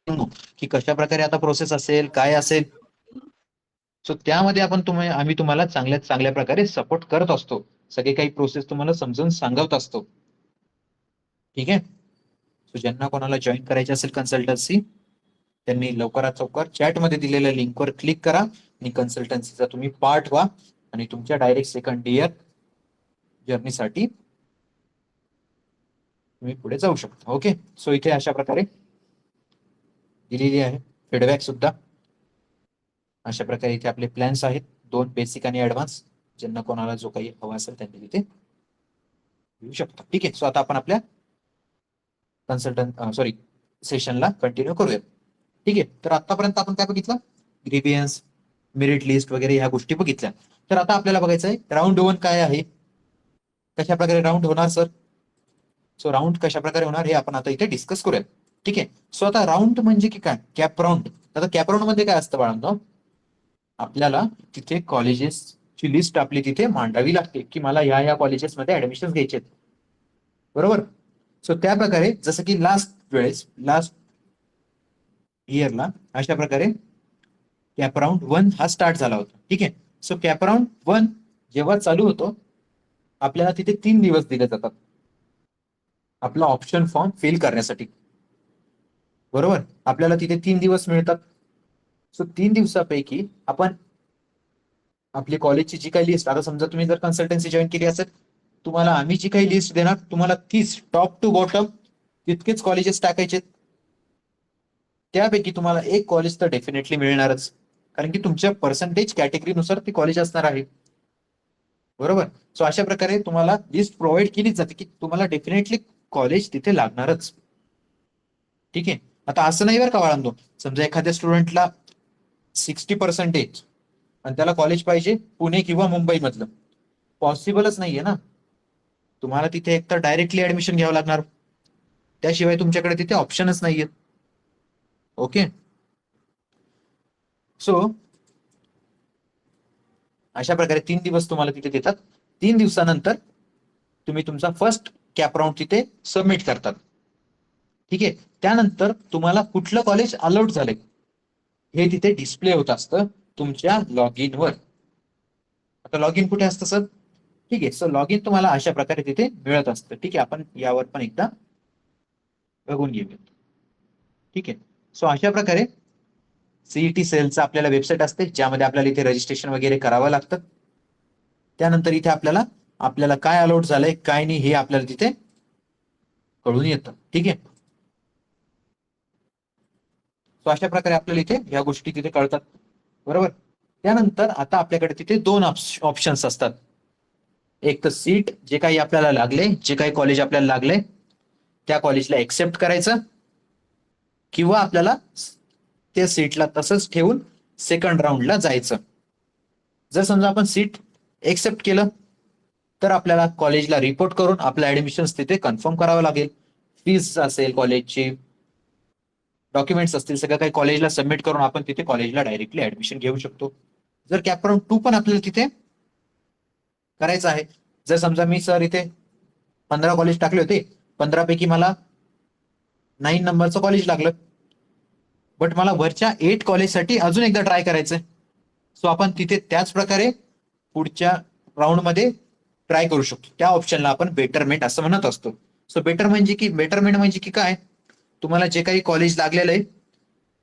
[SPEAKER 1] की कशा प्रकारे आता प्रोसेस असेल, काय असेल. सो त्यामध्ये आम्ही तुम्हाला चांगल्यात चांगल्या प्रकारे सपोर्ट करत असतो. सगळे काही प्रोसेस तुम्हाला समजून सांगत असतो. ठीक आहे. सो ज्यांना कोणाला जॉईन करायचे असेल कन्सल्टन्सी, त्यांनी लवकरात लवकर चॅटमध्ये दिलेल्या लिंकवर क्लिक करा आणि कन्सल्टन्सीचा तुम्ही पार्ट व्हा आणि तुमच्या डायरेक्ट सेकंड इयर जर्नीसाठी तुम्ही पुढे जाऊ शकता. ओके. सो इथे अशा प्रकारे दिलेली आहे फीडबॅक सुद्धा. अशा प्रकारे इथे आपले प्लॅन्स आहेत, 2 बेसिक आणि ऍडव्हान्स. ज्यांना कोणाला जो काही हवा असेल त्यांनी तिथे येऊ शकता. ठीक आहे. सो आता आपण आपल्या सेशनला कंटिन्यू करूया. ठीक आहे. तर आतापर्यंत आपण काय बघितलं, ग्रीवियन्स, मेरिट लिस्ट वगैरे ह्या गोष्टी बघितल्या. तर आता आपल्याला बघायचं आहे राऊंड 1 काय आहे, कशा प्रकारे राऊंड होणार सर. सो राऊंड कशा प्रकारे होणार हे आपण आता इथे डिस्कस करूया. ठीक आहे. सो आता राऊंड म्हणजे की काय, कॅप राऊंड. आता कॅप राऊंड मध्ये काय असतं बाळांनो, आपल्याला तिथे कॉलेजेसची लिस्ट आपली तिथे मांडावी लागते की मला ह्या कॉलेजेसमध्ये ऍडमिशन घ्यायचे. बरोबर. सो त्या प्रकारे जसं की लास्ट इयरला अशा प्रकारे कॅप राऊंड 1 हा स्टार्ट झाला होता. ठीक आहे. सो कॅप राऊंड 1 जेव्हा चालू होतो, आपल्याला तिथे 3 दिवस दिले जातात आपला ऑप्शन फॉर्म फिल करण्यासाठी. बरोबर. आपल्याला तिथे 3 दिवस मिळतात. सो 3 दिवसापैकी आपण आपली कॉलेजची जी काही लिस्ट, आता समजा तुम्ही जर कन्सल्टन्सी जॉईन केली असेल, तुम्हाला आम्ही जी काही लिस्ट देणार, तुम्हाला तीच टॉप टू बॉटम तितकेच कॉलेजेस टाकायचे. त्यापैकी तुम्हाला एक कॉलेज तर डेफिनेटली मिळणारच, कारण की तुमच्या पर्सेंटेज कॅटेगरीनुसार ती कॉलेज असणार आहे. बरोबर. सो अशा प्रकारे तुम्हाला लिस्ट प्रोव्हाइड केली जाते की तुम्हाला डेफिनेटली कॉलेज तिथे लागणारच. ठीक आहे. आता असं नाही बरं का बाळांनो, समजा एखाद्या स्टुडंटला 60% आणि त्याला कॉलेज पाहिजे पुणे किंवा मुंबई मधलं, पॉसिबलच नाहीये ना. तुम्हाला तिथे एक तर डायरेक्टली ऍडमिशन घ्यावं लागणार, त्याशिवाय तुमच्याकडे तिथे ऑप्शनच नाहीये. ओके. सो अशा प्रकारे 3 दिवस तुम्हाला तिथे देतात. 3 दिवसानंतर तुम्ही तुमचा फर्स्ट कॅप राऊंड तिथे सबमिट करतात. ठीक आहे. त्यानंतर तुम्हाला कुठलं कॉलेज अलाउड झालंय हे तिथे डिस्प्ले होत असतं तुमच्या लॉग इन वर. आता लॉग इन कुठे असतं सर? ठीक आहे. सो लॉग इन तुम्हाला अशा प्रकारे तिथे मिळत असतं. ठीक आहे. आपण यावर पण एकदा बघून घेऊया. ठीक आहे. सो अशा प्रकारे सीईटी सेलचं आपल्याला वेबसाईट असते, ज्यामध्ये आपल्याला इथे रजिस्ट्रेशन वगैरे करावं लागतं. त्यानंतर इथे आपल्याला आपल्याला काय अलाउड झालंय काय नाही हे आपल्याला तिथे कळून येतं. ठीक आहे. सो अशा प्रकारे आपल्याला इथे ह्या गोष्टी तिथे कळतात. बरोबर. त्यानंतर आता आपल्याकडे तिथे दोन ऑप्शन्स असतात. एक तर सीट, जे काही आपल्याला लागले, जे काही कॉलेज आपल्याला लागले त्या कॉलेजला एक्सेप्ट करायचं, किंवा आपल्याला त्या सीटला तसंच ठेवून सेकंड राऊंडला जायचं. जर समजा आपण सीट एक्सेप्ट केलं तर आपल्याला कॉलेजला रिपोर्ट करून आपलं ऍडमिशन तिथे कन्फर्म करावं लागेल. फीज असेल, कॉलेजची डॉक्युमेंट्स असतील, सगळं काही कॉलेजला सबमिट करून आपण तिथे कॉलेजला डायरेक्टली ऍडमिशन घेऊ शकतो. जर कॅप राऊंड 2 पण आपल्याला तिथे करायचं आहे, जर समजा मी सर इथे 15 कॉलेज टाकले होते, 15 पैकी मला 9 नंबरचं कॉलेज लागलं, बट मला वरच्या 8 कॉलेजसाठी अजून एकदा ट्राय करायचंय. सो आपण तिथे त्याच प्रकारे पुढच्या राऊंडमध्ये ट्राय करू शकतो. त्या ऑप्शनला आपण बेटरमेंट असं म्हणत असतो. सो बेटरमेंट म्हणजे की काय, तुम्हाला जे काही कॉलेज लागलेलं आहे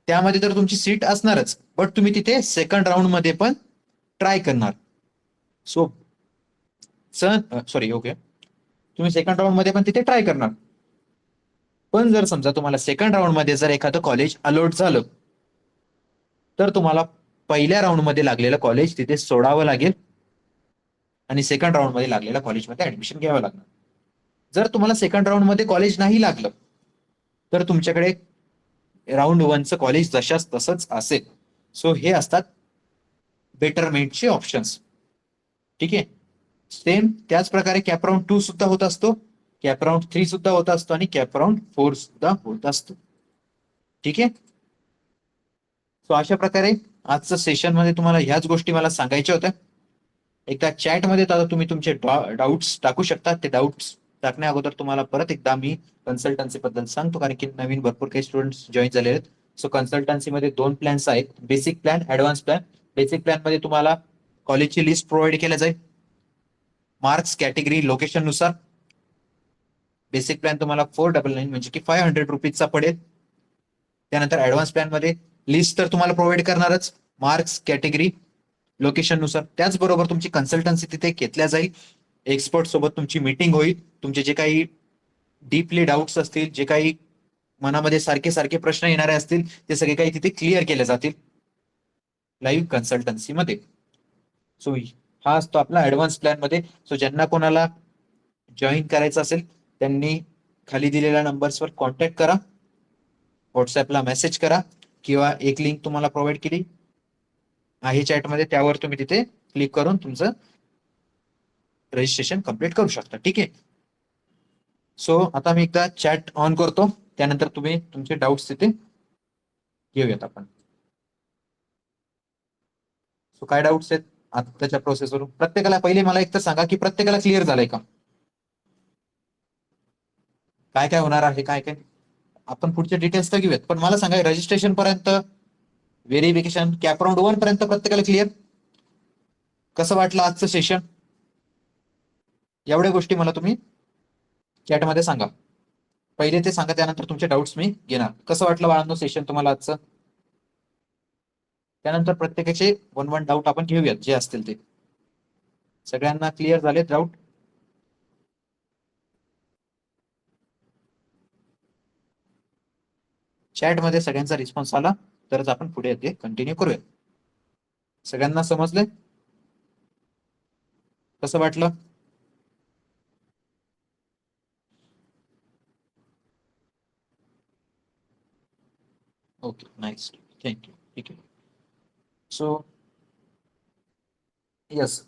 [SPEAKER 1] त्यामध्ये तर तुमची सीट असणारच, बट तुम्ही तिथे सेकंड राऊंड मध्ये पण ट्राय करणार. सो सॉरी, ओके, तुम्ही सेकंड राऊंड मध्ये पण तिथे ट्राय करणार. पण जर समजा तुम्हाला सेकंड राऊंड मध्ये जर एखादं कॉलेज अलॉट झालं, तर तुम्हाला पहिल्या राऊंड मध्ये लागलेलं कॉलेज तिथे सोडावं लागेल आणि सेकंड राऊंड मध्ये लागलेल्या कॉलेजमध्ये ऍडमिशन घ्यावं लागणार. जर तुम्हाला सेकंड राऊंड मध्ये कॉलेज नाही लागलं तर तुमच्याकडे राऊंड 1चं कॉलेज जशाच तसंच असेल. सो हे असतात बेटरमेंटचे ऑप्शन्स. ठीक आहे. सेम त्याच प्रकारे कॅप राऊंड 2 सुद्धा होत असतो, कॅप राऊंड 3 सुद्धा होत असतो आणि कॅप राऊंड 4 सुद्धा होत असतो. ठीक आहे. सो अशा प्रकारे आजचं सेशन मध्ये तुम्हाला ह्याच गोष्टी मला सांगायच्या होत्या. एकदा चॅटमध्ये आता तुम्ही तुमचे डाऊट्स टाकू शकता. ते डाऊट्स टाकण्या अगोदर तुम्हाला परत एकदा मी कन्सल्टन्सी बद्दल सांगतो, कारण की नवीन भरपूर काही स्टुडंट्स जॉईन झाले आहेत. सो कन्सल्टन्सीमध्ये 2 प्लॅन्स आहेत, basic plan, advance plan. Basic plan मध्ये तुम्हाला कॉलेजची लिस्ट प्रोव्हाइड केल्या जाईल मार्क्स, कॅटेगरी, लोकेशन नुसार. बेसिक प्लॅन तुम्हाला 499 म्हणजे की ₹500 पडेल. त्यानंतर ऍडव्हान्स प्लॅन मध्ये लिस्ट तर तुम्हाला प्रोव्हाइड करणारच, मार्क्स, कॅटेगरी, लोकेशन नुसार. त्याचबरोबर तुमची कन्सल्टन्सी तिथे घेतल्या जाईल, एक्सपर्ट सोबत तुमची मीटिंग होईल. तुमचे जे काही डीपली डाऊट्स असतील, जे काही मनामध्ये सारखे सारखे प्रश्न येणारे असतील, ते सगळे काही तिथे क्लिअर केले जातील लाईव्ह कन्सल्टन्सी मध्ये. सो हा असतो आपला ऍडव्हान्स प्लॅन मध्ये. सो ज्यांना कोणाला जॉईन करायचं असेल त्यांनी खाली दिलेल्या नंबर्सवर कॉन्टॅक्ट करा, व्हॉट्सअपला मेसेज करा, किंवा एक लिंक तुम्हाला प्रोव्हाइड केली आहे चॅटमध्ये, त्यावर तुम्ही तिथे क्लिक करून तुमचं रजिस्ट्रेशन कम्प्लीट करू शकता. ठीक आहे. सो आता मी एकदा चॅट ऑन करतो, त्यानंतर तुम्ही तुमचे डाऊट्स तिथे घेऊयात आपण. सो काय डाऊट्स आहेत आताच्या प्रोसेसवरून? प्रत्येकाला पहिले मला एक तर सांगा की प्रत्येकाला क्लिअर झालंय का, काय काय होणार आहे, काय काय. आपण पुढचे डिटेल्स तर घेऊयात, पण मला सांगा रजिस्ट्रेशन पर्यंत, व्हेरिफिकेशन, कॅपराऊंड 1 पर्यंत प्रत्येकाला क्लिअर? कसं वाटलं आजचं सेशन? एवढ्या गोष्टी मला तुम्ही चॅटमध्ये सांगा. पहिले ते सांगा, त्यानंतर तुमचे डाऊट्स मी घेणार. कसं वाटलं बाळांनो सेशन तुम्हाला आजचं? त्यानंतर प्रत्येकाचे 1-1 डाऊट आपण घेऊयात जे असतील ते. सगळ्यांना क्लिअर झाले डाऊट? चॅट मध्ये सगळ्यांचा रिस्पॉन्स आला तरच आपण पुढे ते कंटिन्यू करूया. सगळ्यांना समजले? कसं वाटलं? Okay, nice, thank you. ठीक आहे. सो यस,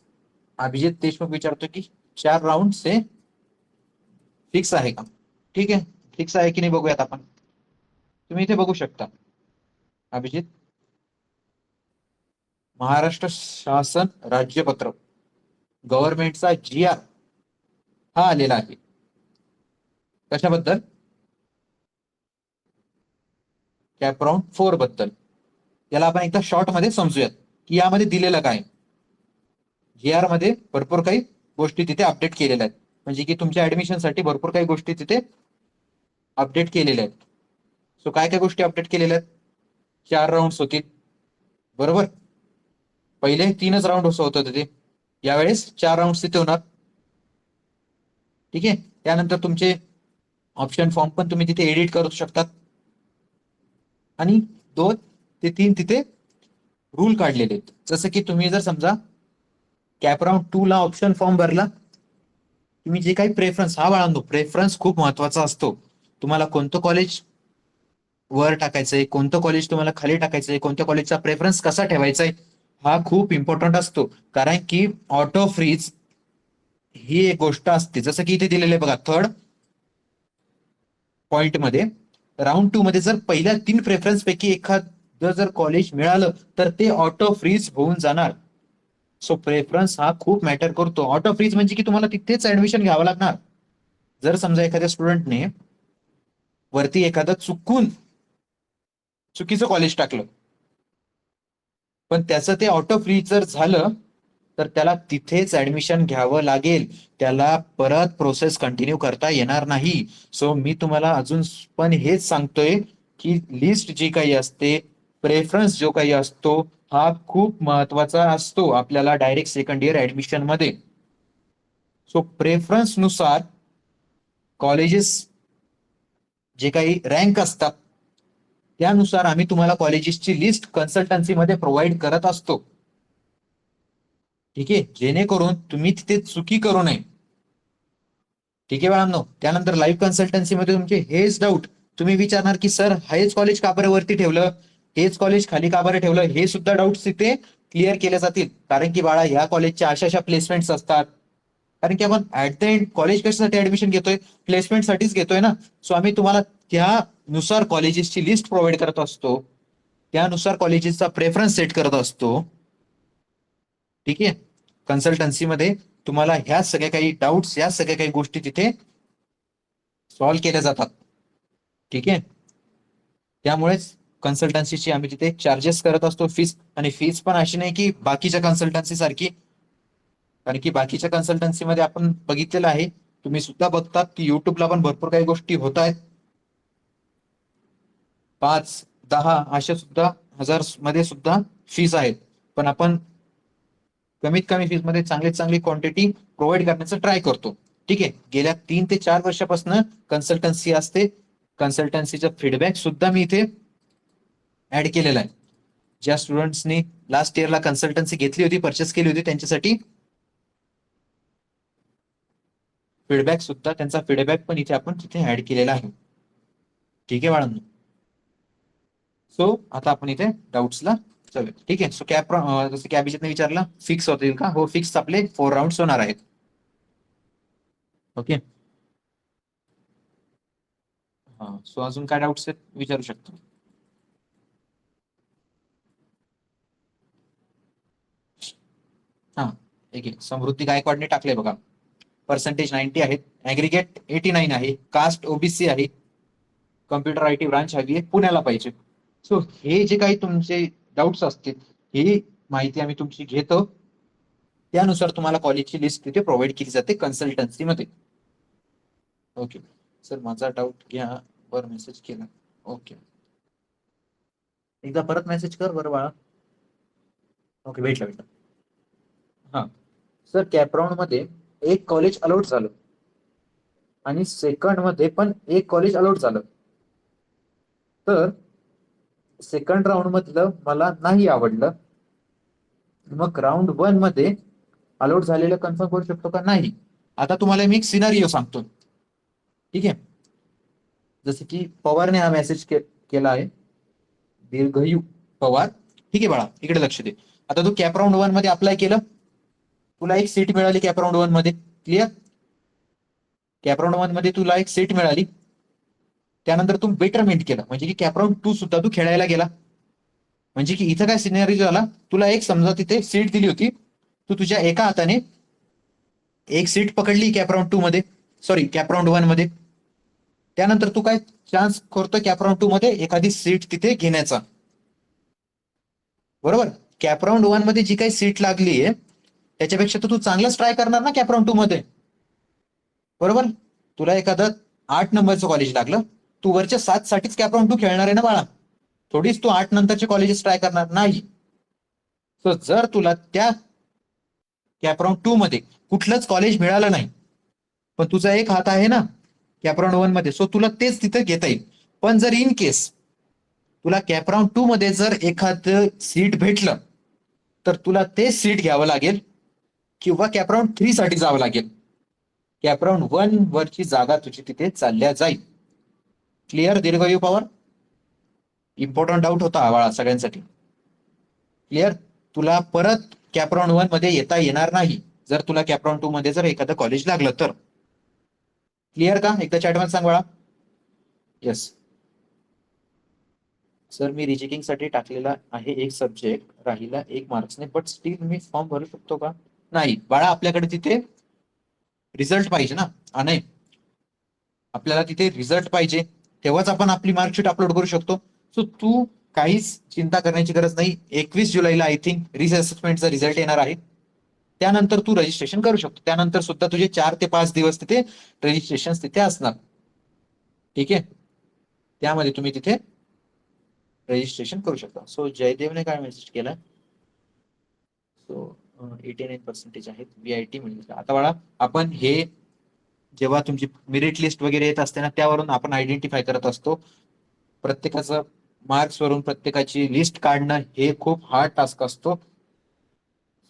[SPEAKER 1] अभिजित देशमुख विचारतो की 4 राऊंड से फिक्स आहे का? ठीक आहे, फिक्स आहे की नाही बघूयात आपण. तुम्ही इथे बघू शकता अभिजित, महाराष्ट्र शासन राज्यपत्र गव्हर्नमेंटचा GR हा आलेला आहे. कशाबद्दल? कॅपराऊंड 4 बद्दल. याला आपण एकदा शॉर्ट मध्ये समजूयात की यामध्ये दिलेलं काय. GR मध्ये भरपूर काही गोष्टी तिथे अपडेट केलेल्या आहेत, म्हणजे की तुमच्या ऍडमिशनसाठी भरपूर काही गोष्टी तिथे अपडेट केलेल्या आहेत. सो काय काय गोष्टी अपडेट केलेल्या आहेत? 4 राऊंड होतील, बरोबर. पहिले 3च राऊंड होत होते, यावेळेस 4 राऊंड तिथे होणार. ठीक आहे. त्यानंतर तुमचे ऑप्शन फॉर्म पण तुम्ही तिथे एडिट करू शकतात. आणि 2 ते 3 तिथे रूल काढलेले आहेत. जसं की तुम्ही जर समजा कॅपराऊंड 2 ला ऑप्शन फॉर्म भरला, तुम्ही जे काही प्रेफरन्स, हा बाळांनो प्रेफरन्स खूप महत्वाचा असतो. तुम्हाला कोणतं कॉलेज वर टाकायचंय, कोणतं कॉलेज तुम्हाला खाली टाकायचंय, कोणत्या कॉलेजचा प्रेफरन्स कसा ठेवायचा आहे, हा खूप इम्पॉर्टंट असतो. कारण की ऑटो फ्रीज ही एक गोष्ट असते. जसं की इथे दिलेलं आहे बघा, थर्ड पॉइंट मध्ये राऊंड 2 मध्ये जर पहिल्या 3 प्रेफरन्स पैकी एखादं जर कॉलेज मिळालं तर ते ऑटो फ्रीज होऊन जाणार. सो प्रेफरन्स हा खूप मॅटर करतो. ऑटो फ्रीज म्हणजे की तुम्हाला तिथेच ऍडमिशन घ्यावं लागणार. जर समजा एखाद्या स्टुडंटने वरती एखादं चुकीचं कॉलेज टाकलं, पण त्याचं ते ऑटो फ्रीज जर झालं तर त्याला तिथेच ऍडमिशन घ्यावं लागेल. त्याला परत प्रोसेस कंटिन्यू करता येणार नाही. सो मी तुम्हाला अजून पण हेच सांगतोय की लिस्ट जी काही असते, प्रेफरन्स जो काही असतो, हा खूप महत्वाचा असतो आपल्याला डायरेक्ट सेकंड इयर ऍडमिशन मध्ये. सो प्रेफरन्स नुसार कॉलेजेस जे काही रँक असतात त्यानुसार आम्ही तुम्हाला कॉलेजेसची लिस्ट कन्सल्टन्सीमध्ये प्रोव्हाइड करत असतो. ठीक आहे, जेणेकरून तुम्ही तिथे चुकी करू नये. ठीक आहे बाळांनो. त्यानंतर लाईव्ह कन्सल्टन्सीमध्ये तुमचे हेच डाऊट तुम्ही विचारणार की सर हेच कॉलेज का बरं वरती ठेवलं, हेच कॉलेज खाली का बरं ठेवलं, हे सुद्धा डाऊट्स तिथे क्लिअर केले जातील. कारण की बाळा ह्या कॉलेजच्या अशा प्लेसमेंट्स असतात. कारण की आपण ऍट द एंड कॉलेज कशासाठी ऍडमिशन घेतोय, प्लेसमेंटसाठीच घेतोय ना. सो आम्ही तुम्हाला त्यानुसार कॉलेजेसची लिस्ट प्रोव्हाइड करत असतो, त्यानुसार कॉलेजेसचा प्रेफरन्स सेट करत असतो. ठीक आहे. कन्सल्टन्सीमध्ये तुम्हाला ह्या सगळ्या काही डाऊट्स, या सगळ्या काही गोष्टी तिथे सॉल्व्ह केल्या जातात. ठीक आहे. त्यामुळेच कन्सल्टन्सीची आम्ही तिथे चार्जेस करत असतो फीस. आणि फीस पण अशी नाही की बाकीच्या कन्सल्टन्सी सारखी, कारण की बाकीच्या कन्सल्टन्सीमध्ये आपण बघितलेलं आहे, तुम्ही सुद्धा बघतात की युट्यूबला पण भरपूर काही गोष्टी होत आहेत. 5-10 अशा सुद्धा हजार मध्ये सुद्धा फीस आहेत. पण आपण कमीत कमी फीस मध्ये चांगली चांगली क्वांटिटी प्रोव्हाइड करण्याचा ट्राय करतो. ठीक आहे. गेल्या 3 ते 4 वर्षापासून कन्सल्टन्सी असते. कन्सल्टन्सीचा फीडबॅक सुद्धा मी इथे ऍड केलेला आहे. ज्या स्टुडंट्सनी लास्ट इयरला कन्सल्टन्सी घेतली होती, परचेस केली होती, त्यांच्यासाठी फीडबॅक सुद्धा, त्यांचा फीडबॅक पण इथे आपण तिथे ऍड केलेला आहे. ठीक आहे बाळांनो. सो आता आपण इथे डाऊट्सला जाऊया. ठीक आहे. सो कॅप जसं की अभिजितने विचारलं फिक्स होतील का, हो फिक्स आपले 4 राऊंड होणार आहेत. ओके. हा, सो अजून काय डाऊट्स आहेत विचारू शकतो. हा, ठीक आहे. समृद्धी गायकवाडने टाकले बघा, पर्सेंटेज 90 आहेत, ऍग्रिगेट 89 आहे, कास्ट ओबीसी आहे, कम्प्युटर IT ब्रांच हवी आहे, पुण्याला पाहिजे. सो हे जे काही तुमचे डाऊट्स असतील, ही माहिती आम्ही तुमची घेतो. त्यानुसार तुम्हाला कॉलेजची लिस्ट तिथे प्रोव्हाइड केली जाते कन्सल्टन्सीमध्ये. ओके. सर माझा डाऊट घ्या, वर मेसेज केला. ओके, एकदा परत मेसेज कर बरं बाळा. ओके, भेटला. हा सर, कॅपराऊंड मध्ये एक कॉलेज अलॉट झालं आणि सेकंड मध्ये पण एक कॉलेज अलॉट झालं. तर सेकंड राऊंड मधलं मला नाही आवडलं, मग राऊंड वन मध्ये अलॉट झालेलं कन्फर्म करू शकतो का? नाही. आता तुम्हाला मी एक सिनारिओ सांगतो, ठीक आहे. जसं की पवारने हा मेसेज केला आहे, दीर्घयू पवार. ठीक आहे बाळा, इकडे लक्ष दे. आता तू कॅप राऊंड वन मध्ये अप्लाय केलं, तुला एक सीट मिळाली कॅप राऊंड वन मध्ये. क्लिअर? कॅप राऊंड वन मध्ये तुला एक सीट मिळाली. त्यानंतर तू बेटरमेंट केलं, म्हणजे की कॅप राऊंड टू सुद्धा तू खेळायला गेला. म्हणजे की इथं काय सिनेरिओ झाला, तुला एक समजा तिथे सीट दिली होती, तू तुझ्या एका हाताने एक सीट पकडली कॅप राऊंड टू मध्ये, सॉरी कॅप राऊंड वन मध्ये. त्यानंतर तू काय चान्स करतोय कॅप राऊंड टू मध्ये एखादी सीट तिथे घेण्याचा, बरोबर? कॅप राऊंड वन मध्ये जी काही सीट लागली आहे त्याच्यापेक्षा तर तू चांगलाच ट्राय करणार ना कॅप राऊंड टू मध्ये, बरोबर? तुला एखादं 8 नंबरचं कॉलेज लागलं, तू वरच्या 7 साठीच कॅप राऊंड टू खेळणार आहे ना बाळा. थोडीच तू 8 नंतरचे कॉलेजेस ट्राय करणार नाही. सो जर तुला त्या कॅप राऊंड टू मध्ये कुठलंच कॉलेज मिळालं नाही, पण तुझा एक हात आहे ना कॅप राऊंड वन मध्ये, सो तुला तेच तिथे घेता येईल. पण जर इन केस तुला कॅप राऊंड टू मध्ये जर एखादं सीट भेटलं, तर तुला ते सीट घ्यावं लागेल किंवा कॅप राऊंड थ्री साठी जावं लागेल. कॅप राऊंड वन वरची जागा तुझी तिथे चालल्या जाईल. क्लिअर दीर्घयू पॉवर? इम्पॉर्टंट डाऊट होता आवाळा सगळ्यांसाठी. क्लिअर? तुला परत कॅप राऊंड वन मध्ये येता येणार नाही जर तुला कॅप राऊंड टू मध्ये जर एखादं कॉलेज लागलं तर. क्लिअर का? एकदा चॅटमध्ये सांग बाळा. येस सर, मी रिचेकिंग साठी टाकलेला आहे एक सब्जेक्ट, राहिला 1 मार्क्सने, बट स्टील मी फॉर्म भरू शकतो का? नाही बाळा, आपल्याकडे तिथे रिझल्ट पाहिजे ना. नाही, आपल्याला तिथे रिझल्ट पाहिजे, तेव्हाच आपण आपली मार्कशीट अपलोड करू शकतो. सो तू काहीच चिंता करण्याची गरज नाही. 21 जुलैला आय थिंक रिअसेसमेंटचा रिझल्ट येणार आहे. त्यानंतर तू रजिस्ट्रेशन करू शकतो. त्यानंतर सुद्धा तुझे 4 ते 5 दिवस तिथे रजिस्ट्रेशन तिथे असणार. ठीक आहे, त्यामध्ये तुम्ही तिथे रजिस्ट्रेशन करू शकता. सो जयदेवने काय मेसेज केला? सो 89% आहेत, VIT मिळेल. आता बाळा, आपण हे जेव्हा तुमची मेरिट लिस्ट वगैरे येत असते ना, त्यावरून आपण आयडेंटिफाय करत असतो. प्रत्येकाचं मार्क्स वरून प्रत्येकाची लिस्ट काढणं हे खूप हार्ड टास्क असतो.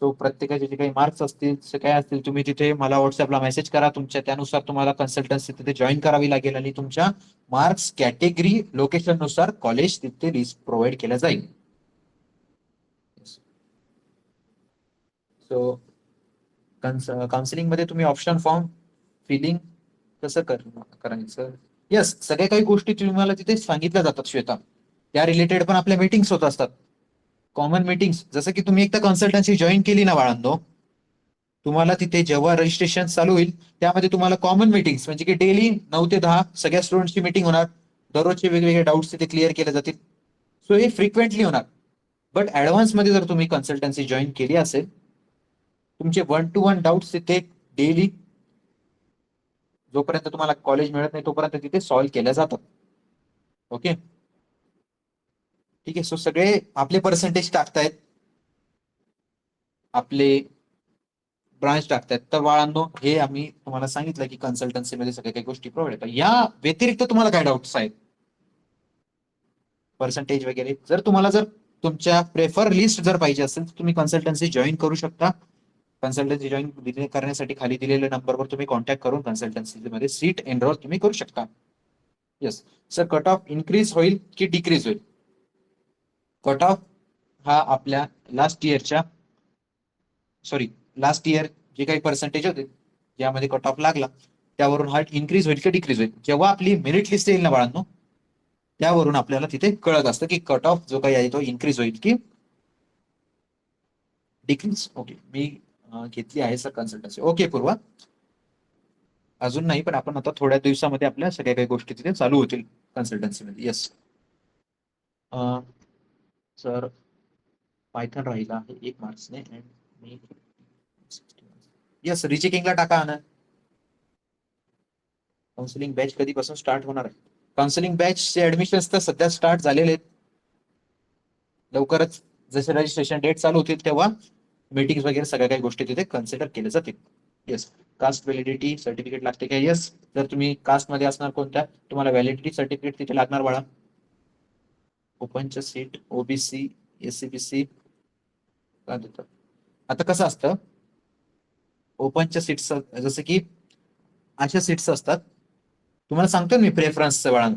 [SPEAKER 1] सो प्रत्येकाचे जे काही मार्क्स असतील, जे काय असतील, तुम्ही तिथे मला व्हॉट्सअपला मेसेज करा. तुमच्या त्यानुसार तुम्हाला कन्सल्टन्सी तिथे जॉईन करावी लागेल आणि तुमच्या मार्क्स कॅटेगरी लोकेशन नुसार कॉलेज तिथे लिस्ट प्रोव्हाइड केलं जाईल. सो काउन्सिलिंग मध्ये तुम्ही ऑप्शन फॉर्म फिलिंग कसं करायचं? येस, सगळ्या काही गोष्टी तुम्हाला तिथे सांगितल्या जातात श्वेता. त्या रिलेटेड पण आपल्या मीटिंग्स होत असतात, कॉमन मीटिंग्स. जसं की तुम्ही एकदा कन्सल्टन्सी जॉईन केली ना बाळांनो, तुम्हाला तिथे जेव्हा रजिस्ट्रेशन चालू होईल त्यामध्ये तुम्हाला कॉमन मीटिंग्स, म्हणजे की डेली 9 ते 10 सगळ्या स्टुडंटची मीटिंग होणार. दररोजचे वेगवेगळे डाऊट्स तिथे क्लिअर केले जातील. सो हे फ्रिक्वेंटली होणार. बट ऍडव्हान्स मध्ये जर तुम्ही कन्सल्टन्सी जॉईन केली असेल, तुमचे 1 to 1 डाऊट्स तिथे डेली, जोपर्यंत तुम्हाला कॉलेज मिळत नाही तोपर्यंत तिथे सॉल्व्ह केल्या जातात. ओके, ठीक आहे. सो सगळे आपले पर्सेंटेज टाकतायत, आपले ब्रांच टाकतायत. तर बाळांनो, हे आम्ही तुम्हाला सांगितलं की कन्सल्टन्सीमध्ये सगळ्या काही गोष्टी प्रोव्हाइड होतात. या व्यतिरिक्त तुम्हाला काय डाऊट्स आहेत, पर्सेंटेज वगैरे? जर तुमच्या प्रेफर लिस्ट जर पाहिजे असेल तर तुम्ही कन्सल्टन्सी जॉईन करू शकता. कन्सल्टन्सी जॉईन करण्यासाठी खाली दिलेल्या नंबरवर तुम्ही कॉन्टॅक्ट करून कन्सल्टन्सी मध्ये सीट एनरोल तुम्ही करू शकता. Yes sir, cut off increase होईल की डिक्रीज होईल? कट ऑफ हा आपल्या लास्ट इयर जे काही पर्सेंटेज होते ज्यामध्ये कट ऑफ लागला त्यावरून हा इन्क्रीज होईल की डिक्रीज होईल. जेव्हा आपली मेरिट लिस्ट येईल ना बाळांनो, त्यावरून आपल्याला तिथे कळत असतं की कट ऑफ जो काही आहे तो इन्क्रीज होईल की डिक्रीज. ओके, मी घेतली आहे सर कन्सल्टन्सी. ओके पूर्वा, अजून नाही, पण आपण आता थोड्या दिवसामध्ये आपल्या सगळ्या काही गोष्टी तिथे चालू होतील कन्सल्टन्सीमध्ये. येस सर, पायथन राहिला आहे 1 मार्क्सने. येस, रिचेकिंगला टाका ना. काउन्सिलिंग बॅच कधीपासून स्टार्ट होणार आहे? काउन्सिलिंग बॅचचे ऍडमिशन्स तर सध्या स्टार्ट झालेले आहेत. लवकरच जसे रजिस्ट्रेशन डेट चालू होतील तेव्हा मीटिंग वगैरे सगळ्या काही गोष्टी तिथे कन्सिडर केल्या जातील. येस. कास्ट व्हॅलिडिटी सर्टिफिकेट लागते का? येस. जर तुम्ही कास्ट मध्ये असणार कोणत्या, तुम्हाला व्हॅलिडिटी सर्टिफिकेट तिथे लागणार बाळा. ओपनच्या सीट, ओबीसी, एससीबीसी का देतात? आता कसं असतं, ओपनच्या सीट्स जसं की अशा सीट्स असतात, तुम्हाला सांगतो मी प्रेफरन्सचं बाळा.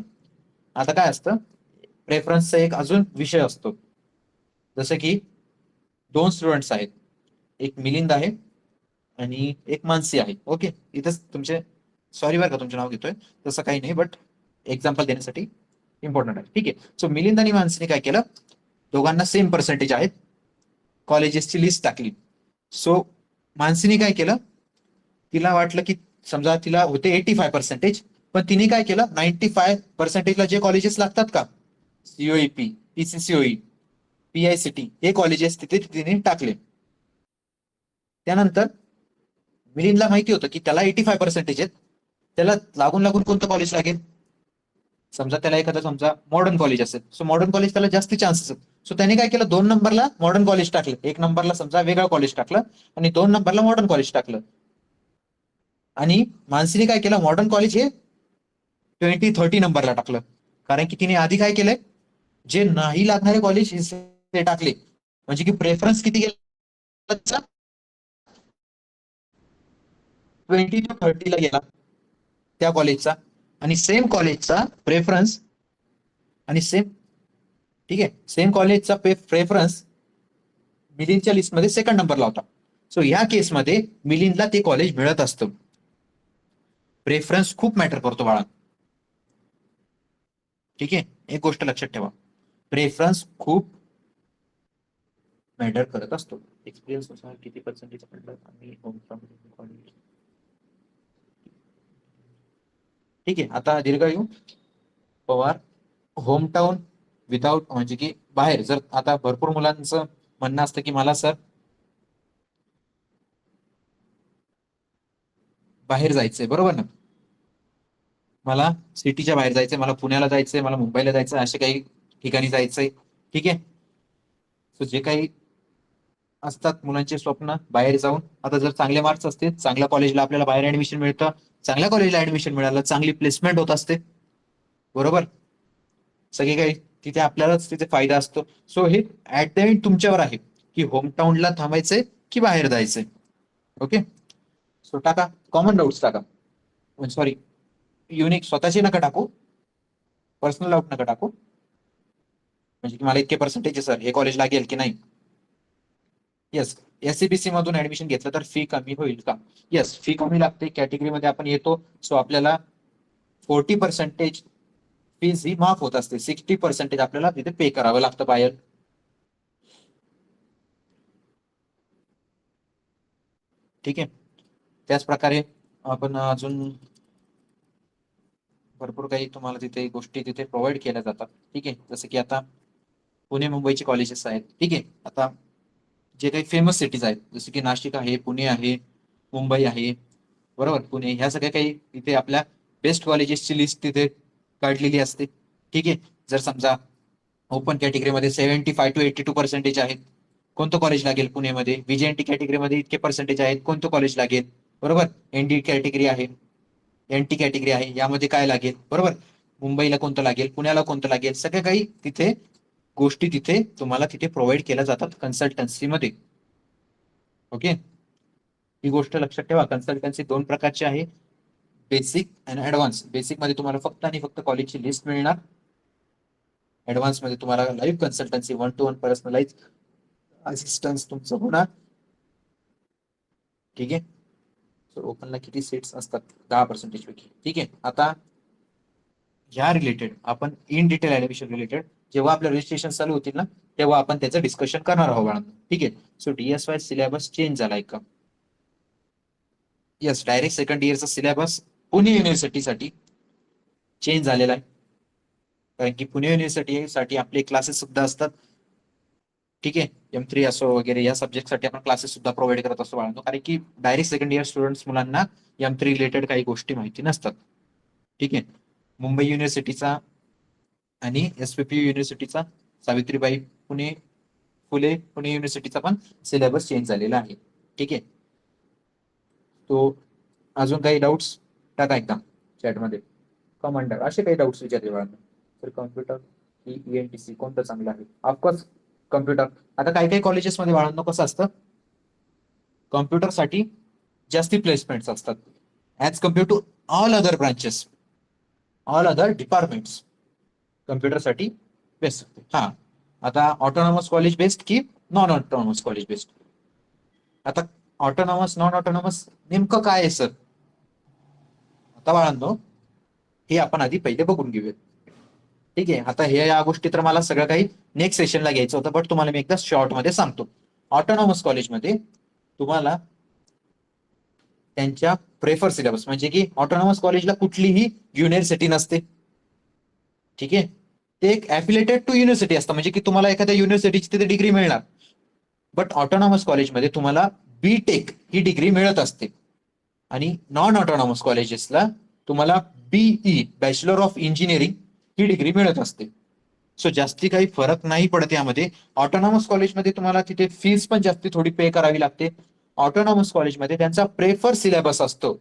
[SPEAKER 1] आता काय असतं, प्रेफरन्सचा एक अजून विषय असतो. जसं की 2 स्टुडंट्स आहेत, एक मिलिंद आहे आणि एक मानसी आहे. ओके, इथंच तुमचे, सॉरी बरं का तुमचे नाव घेतोय, तसं काही नाही, बट एक्झाम्पल देण्यासाठी इम्पॉर्टंट आहे. ठीक आहे. सो मिलिंद आणि मानसीने काय केलं, दोघांना सेम पर्सेंटेज आहेत, कॉलेजेसची लिस्ट टाकली. सो मानसीने काय केलं, तिला वाटलं की समजा तिला होते 85%, पण तिने काय केलं, 95%ला जे कॉलेजेस लागतात का, सीओईपी, पीसीसीओई, पीआयसीटी, हे कॉलेजेस तिथे तिने टाकले. त्यानंतर मिलिंदला माहिती होतं की त्याला 85% आहेत, त्याला लागून लागून कोणतं कॉलेज लागेल, समजा त्याला एखादं समजा मॉडर्न कॉलेज असेल, सो मॉडर्न कॉलेज त्याला जास्त चान्सेस आहेत. सो त्याने काय केलं, 2 नंबरला मॉडर्न कॉलेज टाकलं, 1 नंबरला समजा वेगळं कॉलेज टाकलं आणि 2 नंबरला मॉडर्न कॉलेज टाकलं. आणि मानसीने काय केलं, मॉडर्न कॉलेज हे 20-30 नंबरला टाकलं. कारण की तिने आधी काय केलंय, जे नाही लागणारे कॉलेज ते टाकले, म्हणजे की प्रेफरन्स किती गेला, 20 to 30ला गेला त्या कॉलेजचा, आणि सेम कॉलेजचा प्रेफरन्स, आणि सेम, ठीक आहे, सेम कॉलेजचा प्रेफरन्स मिलिंदच्या लिस्टमध्ये 2nd नंबरला होता. सो ह्या केसमध्ये मिलिंदला ते कॉलेज मिळत असतं. प्रेफरन्स खूप मॅटर करतो बाळा. ठीक आहे, एक गोष्ट लक्षात ठेवा, प्रेफरन्स खूप मॅटर करत असतो. एक्सपिरियन्स नुसार किती पर्सेंटेज पडलं आणि कॉलेज. ठीक आहे. आता दीर्घायू पवार, होम टाउन विदाउट, म्हणजे की बाहेर, जर आता भरपूर मुलांचं म्हणणं असतं की मला सर बाहेर जायचंय, बरोबर ना, मला सिटीच्या बाहेर जायचंय, मला पुण्याला जायचंय, मला मुंबईला जायचंय, असे काही ठिकाणी जायचंय. ठीक आहे. सो जे काही असतात मुलांचे स्वप्न बाहेर जाऊन, आता जर चांगले मार्क्स असतील, चांगल्या कॉलेजला आपल्याला बाहेर ऍडमिशन मिळतं, चांगल्या कॉलेजला ऍडमिशन मिळालं, चांगली प्लेसमेंट होत असते, बरोबर, सगळे काही तिथे आपल्यालाच तिथे फायदा असतो. सो हे ऍट द एंड तुमच्यावर आहे की होमटाऊनला थांबायचंय की बाहेर जायचंय. ओके. सो टाका कॉमन डाऊट्स टाका, सॉरी, युनिक स्वतःची नका टाकू, पर्सनल डाऊट नका टाकू, म्हणजे की मला इतके पर्सेंटेज सर हे कॉलेज लागेल की नाही. येस. एससीबीसी मधून ऍडमिशन घेतलं तर फी कमी होईल का? येस, फी कमी लागते, कॅटेगरीमध्ये आपण येतो, सो आपल्याला 40% फीज ही माफ होत असते, 60% आपल्याला तिथे पे करावं लागतं बाहेर. ठीक आहे. त्याच प्रकारे आपण अजून भरपूर काही तुम्हाला तिथे गोष्टी तिथे प्रोव्हाइड केल्या जातात. ठीक आहे. जसं की आता पुणे मुंबईचे कॉलेजेस आहेत. ठीक आहे. आता जे काही फेमस सिटीज आहेत, जसं की नाशिक आहे, पुणे आहे, मुंबई आहे, बरोबर, पुणे, ह्या सगळ्या काही तिथे आपल्या बेस्ट कॉलेजेसची लिस्ट तिथे काढलेली असते. ठीक आहे. जर समजा ओपन कॅटेगरीमध्ये 75 to 82% आहेत, कोणतं कॉलेज लागेल पुणेमध्ये, व्हीजेएनटी कॅटेगरीमध्ये इतके पर्सेंटेज आहेत, कोणतं कॉलेज लागेल, बरोबर, एनडी कॅटेगरी आहे, एनटी कॅटेगरी आहे, यामध्ये काय लागेल, बरोबर, मुंबईला कोणतं लागेल, पुण्याला कोणतं लागेल, सगळं काही तिथे गोष्टी तिथे तुम्हाला तिथे प्रोव्हाइड केल्या जातात कन्सल्टन्सीमध्ये. ओके. ही गोष्ट लक्षात ठेवा, कन्सल्टन्सी 2 प्रकारची आहे, बेसिक आणि ऍडव्हान्स. बेसिक मध्ये तुम्हाला फक्त आणि फक्त कॉलेजची लिस्ट मिळणार, ऍडव्हान्स मध्ये तुम्हाला live consultancy, 1-to-1 personalise assistance तुमचं होणार. ठीक आहे. तर ओपनला किती सीट्स असतात, 10% पैकी. ठीक आहे. आता ह्या रिलेटेड आपण इन डिटेल ऍडमिशन रिलेटेड जेव्हा आपलं रजिस्ट्रेशन चालू होतील ना, तेव्हा आपण त्याचं डिस्कशन करणार आहोत बाळांनो. ठीक आहे. सो डीएसवाय सिलेबस चेंज झालाय का? येस, डायरेक्ट 2nd इयरचा सिलेबस पुणे युनिव्हर्सिटीसाठी चेंज झालेला आहे. कारण की पुणे युनिव्हर्सिटी साठी आपले क्लासेस सुद्धा असतात. ठीक आहे. M3 असो वगैरे या सब्जेक्टसाठी आपण क्लासेस सुद्धा प्रोव्हाइड करत असतो बाळांनो, कारण की डायरेक्ट 2nd इयर स्टुडंट्स मुलांना M3 रिलेटेड काही गोष्टी माहिती नसतात. ठीक आहे. मुंबई युनिव्हर्सिटीचा आणि एसपीपी युनिव्हर्सिटीचा, सावित्रीबाई पुणे फुले पुणे युनिव्हर्सिटीचा पण सिलेबस चेंज झालेला आहे. ठीक आहे. तो अजून काही डाऊट्स टाका एकदा चॅटमध्ये, कमांडर असे काही डाऊट्स विचारले बाळांना. तर कॉम्प्युटर की ईएनटीसी कोणतं चांगलं आहे? Of course computer. आता काही काही कॉलेजेसमध्ये बाळांना कसं असतं, कॉम्प्युटरसाठी जास्ती प्लेसमेंट्स असतात as compared to all other branches, all other departments. कम्प्युटरसाठी बेस्ट. हा, आता ऑटोनॉमस कॉलेज बेस्ट की नॉन ऑटोनॉमस कॉलेज बेस्ट? आता ऑटोनॉमस नॉन ऑटोनॉमस नेमकं काय आहे सर? आता बाळांनो हे आपण आधी पहिले बघून घेऊयात. ठीक आहे. आता हे या गोष्टी तर मला सगळं काही नेक्स्ट सेशनला घ्यायचं होतं, बट तुम्हाला मी एकदा शॉर्ट मध्ये सांगतो. ऑटोनॉमस कॉलेजमध्ये तुम्हाला त्यांच्या प्रेफर सिलेबस, म्हणजे की ऑटोनॉमस कॉलेजला कुठलीही युनिव्हर्सिटी नसते. ठीक आहे. ते एक ऍफिलेटेड टू युनिव्हर्सिटी असतं, म्हणजे की तुम्हाला एखाद्या युनिव्हर्सिटीची तिथे डिग्री मिळणार. बट ऑटोनॉमस कॉलेजमध्ये तुम्हाला बीटेक ही डिग्री मिळत असते. आणि नॉन ऑटोनॉमस कॉलेजेसला तुम्हाला बीई बॅचलर ऑफ इंजिनिअरिंग ही डिग्री मिळत असते. सो जास्ती काही फरक नाही पडत यामध्ये. ऑटोनॉमस कॉलेजमध्ये तुम्हाला तिथे फीस पण जास्ती थोडी पे करावी लागते. ऑटोनॉमस कॉलेजमध्ये त्यांचा प्रेफर सिलेबस असतो,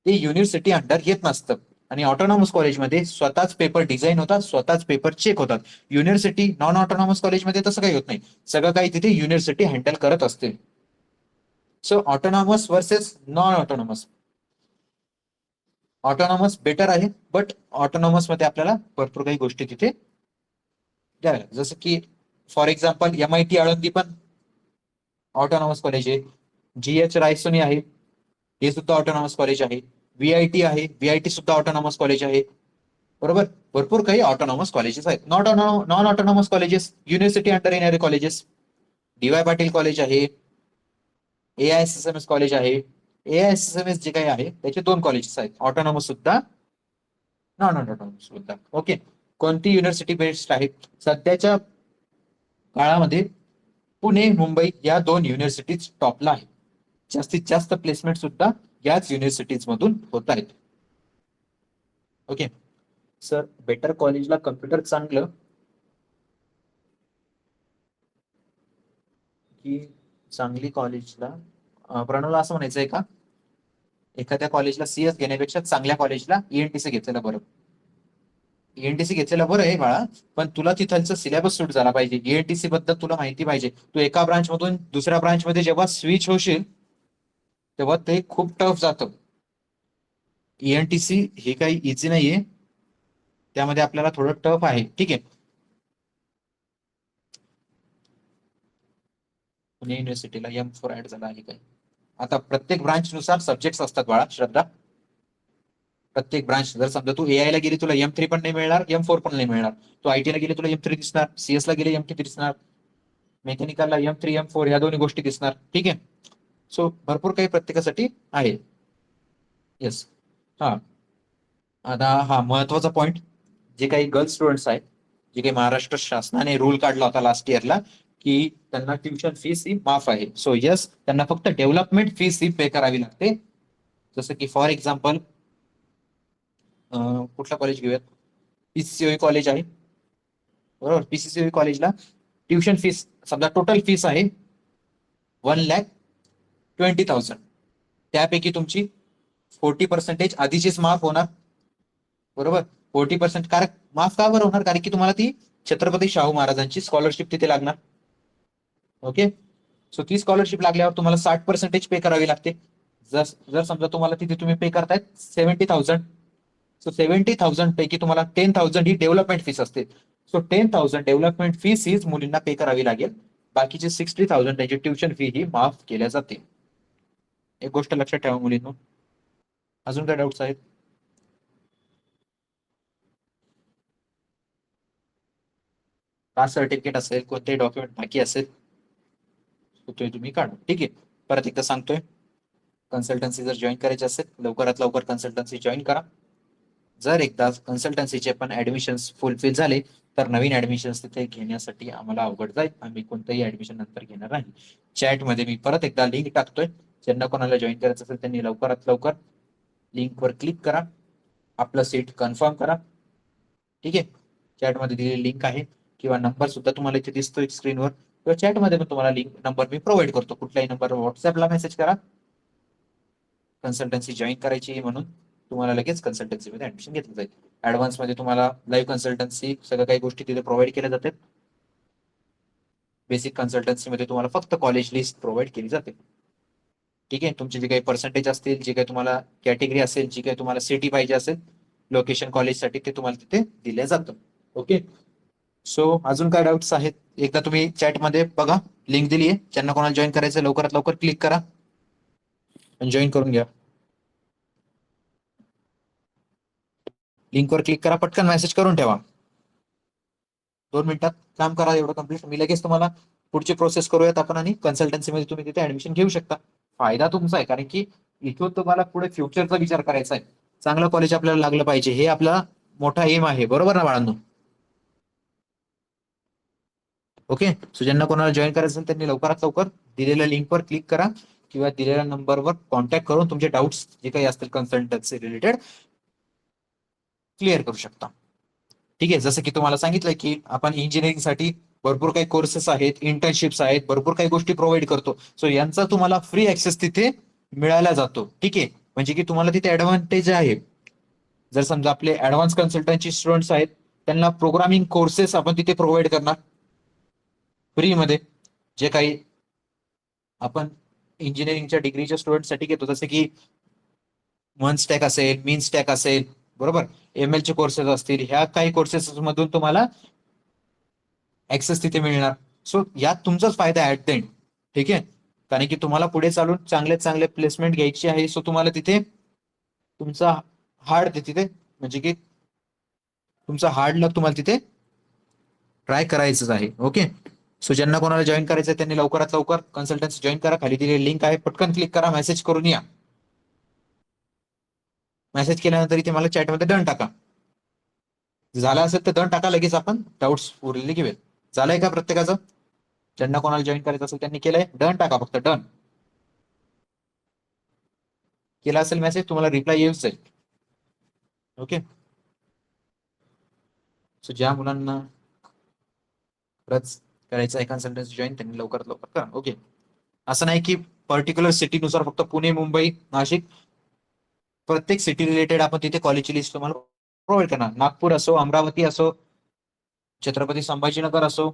[SPEAKER 1] ते युनिव्हर्सिटी अंडर येत नसतं. आणि ऑटोनॉमस कॉलेजमध्ये स्वतःच पेपर डिझाईन होतात, स्वतःच पेपर चेक होतात. युनिव्हर्सिटी नॉन ऑटोनॉमस कॉलेजमध्ये तसं काही होत नाही, सगळं काही तिथे युनिव्हर्सिटी हँडल करत असते. So autonomous versus non autonomous, autonomous better आहे, बट ऑटोनॉमस मध्ये आपल्याला भरपूर काही गोष्टी तिथे द्याव्या, जसं की फॉर एक्झाम्पल MIT आळंदी पण ऑटोनॉमस कॉलेज आहे. GH रायसोनी आहे, हे सुद्धा ऑटोनॉमस कॉलेज आहे. VIT आहे, VIT सुद्धा ऑटोनॉमस कॉलेज आहे. बरोबर, भरपूर काही ऑटोनॉमस कॉलेजेस आहेत. Non autonomous colleges, university under येणारे कॉलेजेस, DY पाटील कॉलेज आहे, AISSMS कॉलेज आहे. AISSMS जे काही आहे त्याचे 2 कॉलेजेस आहेत, ऑटोनॉमस सुद्धा नॉन ऑटोनॉमस सुद्धा. ओके. कोणती युनिव्हर्सिटी बेस्ट आहे सध्याच्या काळामध्ये? पुणे मुंबई या 2 युनिव्हर्सिटीज टॉपला आहे. जास्तीत जास्त प्लेसमेंट सुद्धा याच युनिव्हर्सिटीज मधून होत आहेत. ओके सर, बेटर कॉलेजला कम्प्युटर चांगलं की चांगली कॉलेजला? प्रणवला असं म्हणायचंय का, एखाद्या कॉलेजला CS घेण्यापेक्षा चांगल्या कॉलेजला ENTC घेतलेलं बरं? ENTC घेतलेलं बरं आहे बाळा, पण तुला तिथलचं सिलेबस सूट झाला पाहिजे. ENTC बद्दल तुला माहिती पाहिजे. तू एका ब्रांच मधून दुसऱ्या ब्रांच मध्ये जेव्हा स्विच होशील तेव्हा ते खूप टफ जातं. ENTC हे काही इझी नाहीये, त्यामध्ये आपल्याला थोडं टफ आहे. ठीक आहे. पुणे युनिव्हर्सिटीला M4 ऍड झाला आहे काय? आता प्रत्येक ब्रांच नुसार सब्जेक्ट असतात बाळा श्रद्धा. प्रत्येक ब्रांच, जर समजा तू AI ला गेली तुला M3 पण नाही मिळणार, M4 पण नाही मिळणार. तू IT ला गेली तुला M3 दिसणार, CS ला गेली M3 दिसणार, मेकॅनिकलला M3 M4 ह्या दोन्ही गोष्टी दिसणार. ठीक आहे. सो भरपूर काही प्रत्येकासाठी आहे. येस. हा, आता हा महत्वाचा पॉइंट, जे काही गर्ल्स स्टुडंट्स आहेत, जे काही महाराष्ट्र शासनाने रूल काढला होता लास्ट इयरला की त्यांना ट्युशन फीस ही माफ आहे. सो यस, त्यांना फक्त डेव्हलपमेंट फीस ही पे करावी लागते. जसं की फॉर एक्झाम्पल कुठला कॉलेज घेऊयात, PCCOE कॉलेज आहे. बरोबर, PCCOE कॉलेजला ट्युशन फीस समजा टोटल फीस आहे 1,20,000. त्यापैकी तुमची 40% आधीचीच माफ होणार. बरोबर, 40% कारण माफ का बरं होणार, कारण की तुम्हाला ती छत्रपती शाहू महाराजांची स्कॉलरशिप तिथे लागणार. ओके. सो ती स्कॉलरशिप लागल्यावर तुम्हाला 60% पे करावी लागते. जर जर समजा तुम्हाला तिथे तुम्ही पे करतायत 70,000, सो 70,000 पैकी तुम्हाला 10,000 ही डेव्हलपमेंट फीस असते. सो 10,000 डेव्हलपमेंट फीस हीच मुलींना पे करावी लागेल. बाकीचे 60,000 त्यांची ट्युशन फी ही माफ केल्या जाते. एक गोष्ट लक्षात ठेवा मुलींनो. अजून काय डाऊट्स आहेत? कास्ट सर्टिफिकेट असेल, कोणतेही डॉक्युमेंट बाकी असेल ते तुम्ही काढा. ठीक आहे. परत एकदा सांगतोय, कन्सल्टन्सी जर जॉईन करायची असेल लवकरात लवकर कन्सल्टन्सी जॉईन करा. जर एकदा कन्सल्टन्सीचे पण ऍडमिशन्स फुलफिल झाले तर नवीन ऍडमिशन्स तिथे घेण्यासाठी आम्हाला अवघड जाईल. आम्ही कोणतंही ऍडमिशन नंतर घेणार नाही. चॅटमध्ये मी परत एकदा लिंक टाकतोय, ज्यांना कोणाला जॉईन करायचं असेल त्यांनी लवकरात लवकर लिंकवर क्लिक करा आपलं सीट कन्फर्म करा. ठीक आहे, चॅटमध्ये दिलेली लिंक आहे किंवा नंबर सुद्धा तुम्हाला इथे दिसतोय स्क्रीनवर, किंवा चॅटमध्ये पण तुम्हाला लिंक नंबर मी प्रोव्हाइड करतो. कुठल्याही नंबरवर व्हॉट्सअपला मेसेज करा, कन्सल्टन्सी जॉईन करायची म्हणून तुम्हाला लगेच कन्सल्टन्सीमध्ये ऍडमिशन घेतलं जाईल. ऍडव्हान्स मध्ये तुम्हाला लाईव्ह कन्सल्टन्सी सगळ्या काही गोष्टी तिथे प्रोव्हाइड केल्या जातात. बेसिक कन्सल्टन्सी मध्ये तुम्हाला फक्त कॉलेज लिस्ट प्रोव्हाइड केली जाते. ठीक आहे, तुमचे जे काही पर्सेंटेज असतील, जे काही तुम्हाला कॅटेगरी असेल, जी काही तुम्हाला सिटी पाहिजे असेल लोकेशन कॉलेजसाठी, ते तुम्हाला तिथे दिलं जातं. ओके, सो अजून काय डाऊट्स आहेत? एकदा तुम्ही चॅटमध्ये बघा, लिंक दिली आहे, ज्यांना कोणाला जॉईन करायचं लवकरात लवकर क्लिक करा आणि जॉईन करून घ्या. लिंकवर क्लिक करा, पटकन मेसेज करून ठेवा. 2 मिनिटात काम करा एवढं कम्प्लीट. मी लगेच तुम्हाला पुढची प्रोसेस करूयात आपण, आणि कन्सल्टन्सीमध्ये तुम्ही तिथे ऍडमिशन घेऊ शकता. फायदा तुमचा आहे, कारण की इथून तुम्हाला पुढे फ्युचरचा विचार करायचा आहे. चांगलं कॉलेज आपल्याला लागलं पाहिजे, हे आपला मोठा एम आहे. बरोबर ना बाळांनो? ओके, सो ज्यांना कोणाला जॉईन करायचं असेल त्यांनी लवकरात लवकर दिलेल्या लिंकवर क्लिक करा किंवा दिलेल्या नंबरवर कॉन्टॅक्ट करून तुमचे डाऊट्स जे काही असतील कन्सल्टन्सी रिलेटेड क्लिअर करू शकता. ठीक आहे, जसं की तुम्हाला सांगितलं की आपण इंजिनिअरिंगसाठी भरपूर काही कोर्सेस आहेत, इंटर्नशिप्स आहेत, भरपूर काही गोष्टी प्रोव्हाइड करतो. सो यांचा तुम्हाला फ्री ऍक्सेस तिथे मिळाला जातो. ठीक आहे, म्हणजे की तुम्हाला तिथे ऍडव्हान्टेज आहे. जर समजा आपले ऍडव्हान्स कन्सल्टन्सी स्टुडंट्स आहेत, त्यांना प्रोग्रामिंग कोर्सेस आपण तिथे प्रोव्हाइड करणार फ्रीमध्ये, जे काही आपण इंजिनिअरिंगच्या डिग्रीच्या स्टुडंटसाठी घेतो, जसे की वन स्टॅक असेल, मीन स्टॅक असेल, बरोबर, ML चे कोर्सेस असतील, ह्या काही कोर्सेस मधून तुम्हाला ऍक्सेस तिथे मिळणार. सो यात तुमचाच फायदा ऍट द एंड. ठीक आहे, कारण की तुम्हाला पुढे चालून चांगले चांगले प्लेसमेंट घ्यायची आहे. सो तुम्हाला तिथे तुमचा हार्ड तिथे, म्हणजे की तुमचा हार्ड लक तुम्हाला तिथे ट्राय करायचंच आहे. ओके, सो ज्यांना कोणाला जॉईन करायचं आहे त्यांनी लवकरात लवकर कन्सल्टन्सी जॉईन करा. खाली दिलेली लिंक आहे, पटकन क्लिक करा, मेसेज करून या. मेसेज केल्यानंतर इथे मला चॅटमध्ये डन टाका. झालं असेल तर डन टाका, लगेच आपण डाऊट्स उरलेले घेऊयात. झालंय का प्रत्येकाचं? ज्यांना कोणाला जॉईन करायचं असेल त्यांनी केलंय, डन टाका, फक्त डन केला असेल मेसेज, तुम्हाला रिप्लाय येऊच जाईल. ओके, सो ज्या मुलांना खरंच करायचं आहे कन्सल्टन्सी जॉईन, त्यांनी लवकरात लवकर करा. ओके, असं नाही की पर्टिक्युलर सिटीनुसार फक्त पुणे, मुंबई, नाशिक, प्रत्येक सिटी रिलेटेड आपण तिथे कॉलेजची लिस्ट तुम्हाला प्रोव्हाइड करणार. नागपूर असो, अमरावती असो, छत्रपती संभाजीनगर असो,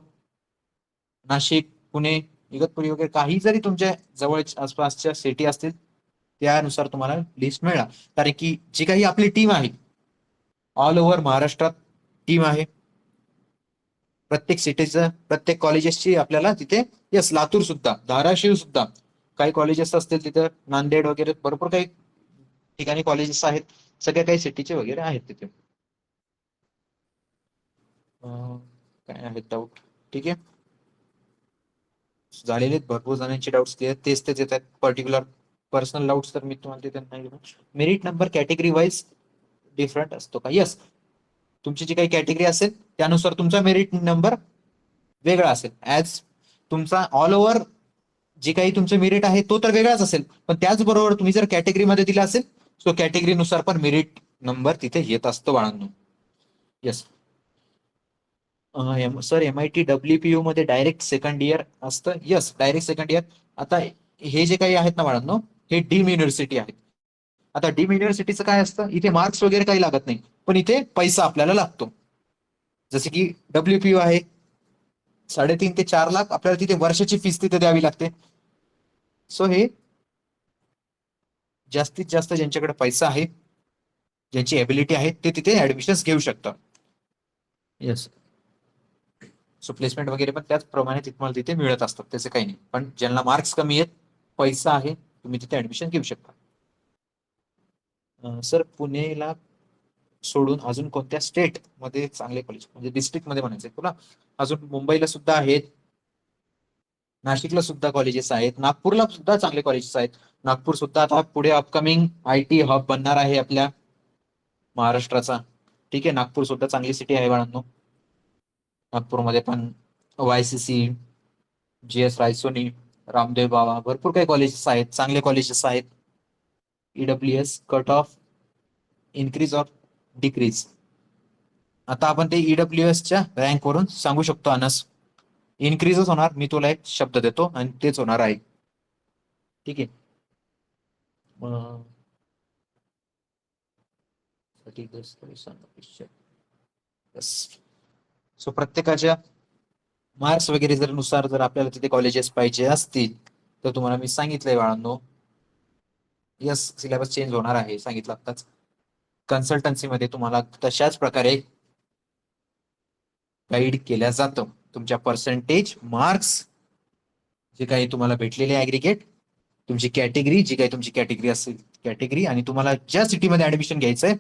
[SPEAKER 1] नाशिक, पुणे, इगतपुरी वगैरे काही जरी तुमच्या जवळ आसपासच्या सिटी असतील, त्यानुसार तुम्हाला लिस्ट मिळणार. कारण की जी काही आपली टीम आहे, ऑल ओव्हर महाराष्ट्रात टीम आहे. प्रत्येक सिटीचं, प्रत्येक कॉलेजेसची आपल्याला तिथे, यस, लातूर सुद्धा, धाराशिव सुद्धा काही कॉलेजेस असतील तिथे, नांदेड वगैरे भरपूर काही ठिकाणी कॉलेजेस आहेत. सगळ्या काही सिटीचे वगैरे आहेत तिथे. काय आहेत डाऊट? ठीक आहे, झालेले आहेत भरपूर जणांचे डाऊट्स क्लिअर. तेच तेच येतात पर्टिक्युलर पर्सनल डाऊट्स, तर मी तुम्हाला तिथे नाही. Merit number category wise different असतो का? यस, तुमची जी काही कॅटेगरी असेल त्यानुसार तुमचा मेरिट नंबर वेगळा असेल. ऍज तुमचा ऑल ओव्हर जे काही तुमचं मेरिट आहे तो तर वेगळाच असेल, पण त्याचबरोबर तुम्ही जर कॅटेगरीमध्ये दिला असेल, सो कॅटेगरीनुसार पण मेरिट नंबर तिथे येत असतो बाळांनो. येस सर, MIT WPU मध्ये डायरेक्ट सेकंड इयर असतं. Yes, direct second year. आता हे जे काही आहेत ना बाळांनो, हे डीम युनिव्हर्सिटी आहेत. आता डीम युनिव्हर्सिटीचं काय असतं, इथे मार्क्स वगैरे काही लागत नाही, पण इथे पैसा आपल्याला लागतो. जसे की WPU आहे, 3.5 ते 4 लाख आपल्याला तिथे वर्षाची फीस तिथे द्यावी लागते. सो हे जास्तीत जास्त ज्यांच्याकडे पैसा आहे, ज्यांची एबिलिटी आहे, ते तिथे ऍडमिशन घेऊ शकतात. येस, सो प्लेसमेंट वगैरे पण त्याचप्रमाणे तुम्हाला तिथे मिळत असतात, त्याचे काही नाही. पण ज्यांना मार्क्स कमी आहेत, पैसा आहे, तुम्ही तिथे ऍडमिशन घेऊ शकता. सर, पुणेला सोडून अजून कोणत्या स्टेट मध्ये चांगले कॉलेज, म्हणजे डिस्ट्रिक्ट मध्ये म्हणायचं तुला? अजून मुंबईला सुद्धा आहेत, नाशिकला सुद्धा कॉलेजेस आहेत, नागपूरला सुद्धा चांगले कॉलेजेस आहेत. नागपूर सुद्धा आता पुढे अपकमिंग IT हब बनणार आहे आपल्या महाराष्ट्राचा. ठीक आहे, नागपूर सुद्धा चांगली सिटी आहे बाळांनो. नागपूरमध्ये पण YCC, GS रायसोनी, रामदेव बाबा, भरपूर काही कॉलेजेस आहेत, चांगले कॉलेजेस आहेत. EWS cut off increase of decrease. आता आपण ते ईडब्ल्यूएसच्या रँक वरून सांगू शकतो अनस, इन्क्रीजच होणार. मी तुला एक शब्द देतो आणि तेच होणार आहे. ठीक आहे. सो प्रत्येकाच्या मार्क्स वगैरे जर नुसार जर आपल्याला तिथे कॉलेजेस पाहिजे असतील तर तुम्हाला मी सांगितलंय बाळांनो, यस सिलेबस चेंज होणार आहे, सांगितलं आताच. कन्सल्टन्सी मध्ये तुम्हाला तशाच प्रकारे गाईड केल्या जातं. तुमच्या पर्सेंटेज, मार्क्स, जे काही तुम्हाला भेटलेले ऍग्रिगेट, तुमची कॅटेगरी, जी काही तुमची कॅटेगरी असेल कॅटेगरी, आणि तुम्हाला ज्या सिटीमध्ये ऍडमिशन घ्यायचंय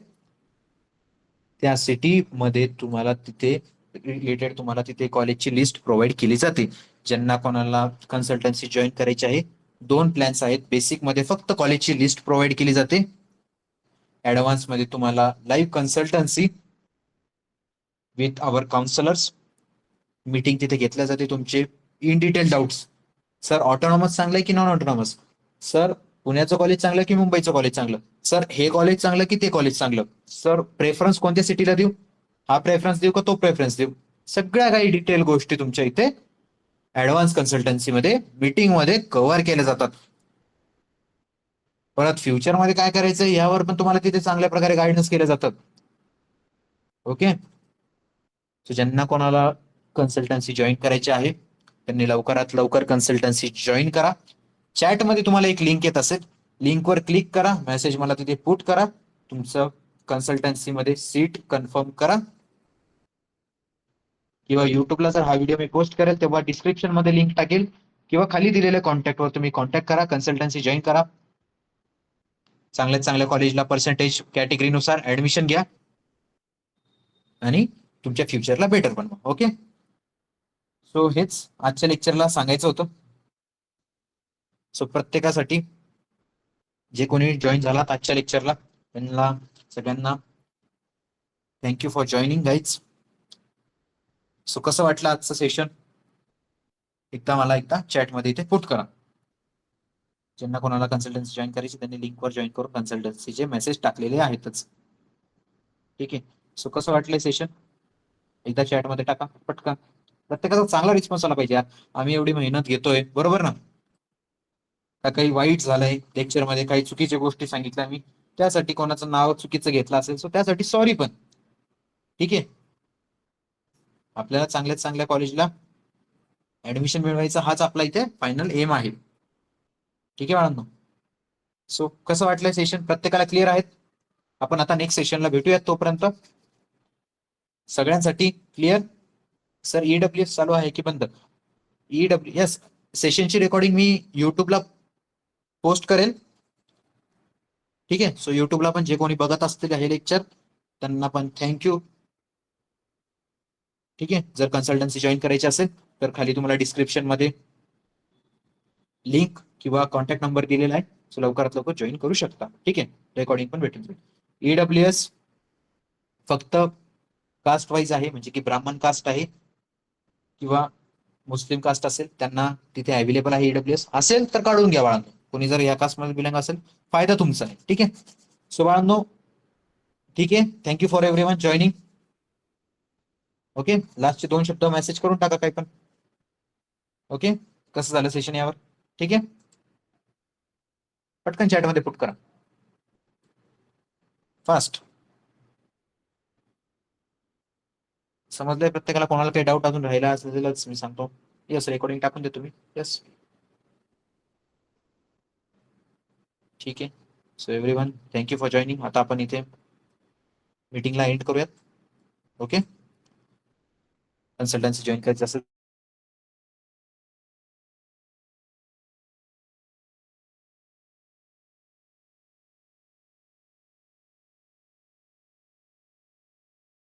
[SPEAKER 1] त्या सिटीमध्ये तुम्हाला तिथे रिलेटेड तुम्हाला तिथे कॉलेजची लिस्ट प्रोव्हाइड केली जाते. ज्यांना कोणाला कन्सल्टन्सी जॉईन करायची आहे, 2 प्लॅन्स आहेत. बेसिक मध्ये फक्त कॉलेजची लिस्ट प्रोव्हाइड केली जाते. ऍडव्हान्स मध्ये तुम्हाला live consultancy with our counsellors, meeting तिथे घेतल्या जाते. तुमचे in detail doubts, sir autonomous चांगलं की नॉन ऑटोनॉमस, सर पुण्याचं कॉलेज चांगलं की मुंबईचं कॉलेज चांगलं, सर हे कॉलेज चांगलं की ते कॉलेज चांगलं, सर प्रेफरन्स कोणत्या सिटीला देऊ, हा प्रेफरन्स देऊ का तो प्रेफरन्स देऊ, सगळ्या काही डिटेल गोष्टी तुमच्या इथे ऍडव्हान्स कन्सल्टन्सी मध्ये मीटिंग मध्ये कव्हर केल्या जातात. परत फ्युचर मध्ये काय करायचं यावर पण तुम्हाला तिथे चांगल्या प्रकारे गायडन्स केले जातात. ओके. सो ज्यांना कोणाला कन्सल्टन्सी जॉईन करायची आहे त्यांनी लवकरात लवकर कन्सल्टन्सी जॉईन करा. चॅटमध्ये तुम्हाला एक लिंक येत असेल, लिंकवर क्लिक करा, मेसेज मला तिथे पुट करा, तुमचं कन्सल्टन्सी मध्ये सीट कन्फर्म करा. किंवा युट्यूबला जर हा व्हिडिओ मी पोस्ट करेल तेव्हा डिस्क्रिप्शन मध्ये लिंक टाकेल, किंवा खाली दिलेल्या कॉन्टॅक्टवर तुम्ही कॉन्टॅक्ट करा, कन्सल्टन्सी जॉईन करा. चांगल्या चांगल्या कॉलेजला पर्सेंटेज कॅटेगरीनुसार ऍडमिशन घ्या आणि तुमच्या फ्युचरला बेटर बनवा. ओके. सो हेच आजच्या लेक्चरला सांगायचं होतं. सो प्रत्येकासाठी जे कोणी जॉईन झालात आजच्या लेक्चरला त्यांना सगळ्यांना thank you for joining guys. So कसं वाटलं आजचं सेशन एकदा मला चॅटमध्ये इथे पुट करा. ज्यांना कोणाला कन्सल्टन्सी जॉईन करायची त्यांनी लिंकवर जॉईन करून कन्सल्टन्सीचे मेसेज टाकलेले आहेतच. ठीक आहे. सो कसं वाटलंय सेशन एकदा चॅटमध्ये टाका पटकन. प्रत्येकाचा चांगला रिस्पॉन्स आला पाहिजे. आम्ही एवढी मेहनत घेतोय, बरोबर ना. का काही वाईट झालंय लेक्चर मध्ये, काही चुकीच्या गोष्टी सांगितल्या मी, त्यासाठी कोणाचं नाव चुकीचं घेतलं असेल सो त्यासाठी सॉरी पण. ठीक आहे. आपल्याला चांगल्या चांगल्या कॉलेजला ऍडमिशन मिळवायचा हाच आपला इथे फायनल एम आहे. ठीक आहे बाळांनो. सो कसं वाटलंय सेशन प्रत्येकाला क्लिअर आहेत. आपण आता नेक्स्ट सेशनला भेटूयात. तोपर्यंत सगळ्यांसाठी क्लिअर. सर ईडब्ल्यूएस चालू आहे की बंद? ईडब्ल्यूएस सेशनची रेकॉर्डिंग मी युट्यूबला पोस्ट करेल. ठीक आहे. सो युट्यूबला पण जे कोणी बघत असतील हे लेक्चर त्यांना पण थँक्यू. ठीक आहे. जर कन्सल्टन्सी जॉईन करायची असेल तर खाली तुम्हाला डिस्क्रिप्शन मध्ये लिंक किंवा कॉन्टॅक्ट नंबर दिलेला आहे. सो लवकरात लवकर जॉईन करू शकता. ठीक आहे. रेकॉर्डिंग पण भेटून जाईल. ईडब्ल्यूएस फक्त कास्ट वाईज आहे, म्हणजे की ब्राह्मण कास्ट आहे किंवा मुस्लिम कास्ट असेल त्यांना तिथे अवेलेबल आहे. ईडब्ल्यूएस असेल तर काढून घ्या बाळांनो. कोणी जर या कास्ट मध्ये बिलॉंग असेल फायदा तुमचा आहे. ठीक आहे. सो बाळांनो ठीक आहे. Thank you for everyone joining. Okay. लास्टचे 2 शब्द मेसेज करून टाका काही पण. ओके. कसं झालं सेशन यावर? ठीक आहे. पटकन चॅटमध्ये पुट करा फास्ट. समजलंय प्रत्येकाला? कोणाला काही डाऊट अजून राहिला असेलच मी सांगतो. यस रेकॉर्डिंग टाकून देतो मी. यस ठीक आहे. So everyone thank you for joining. आता आपण इथे मीटिंगला एंड करूयात. ओके. कन्सल्टन्सी जॉईन करायचं असेल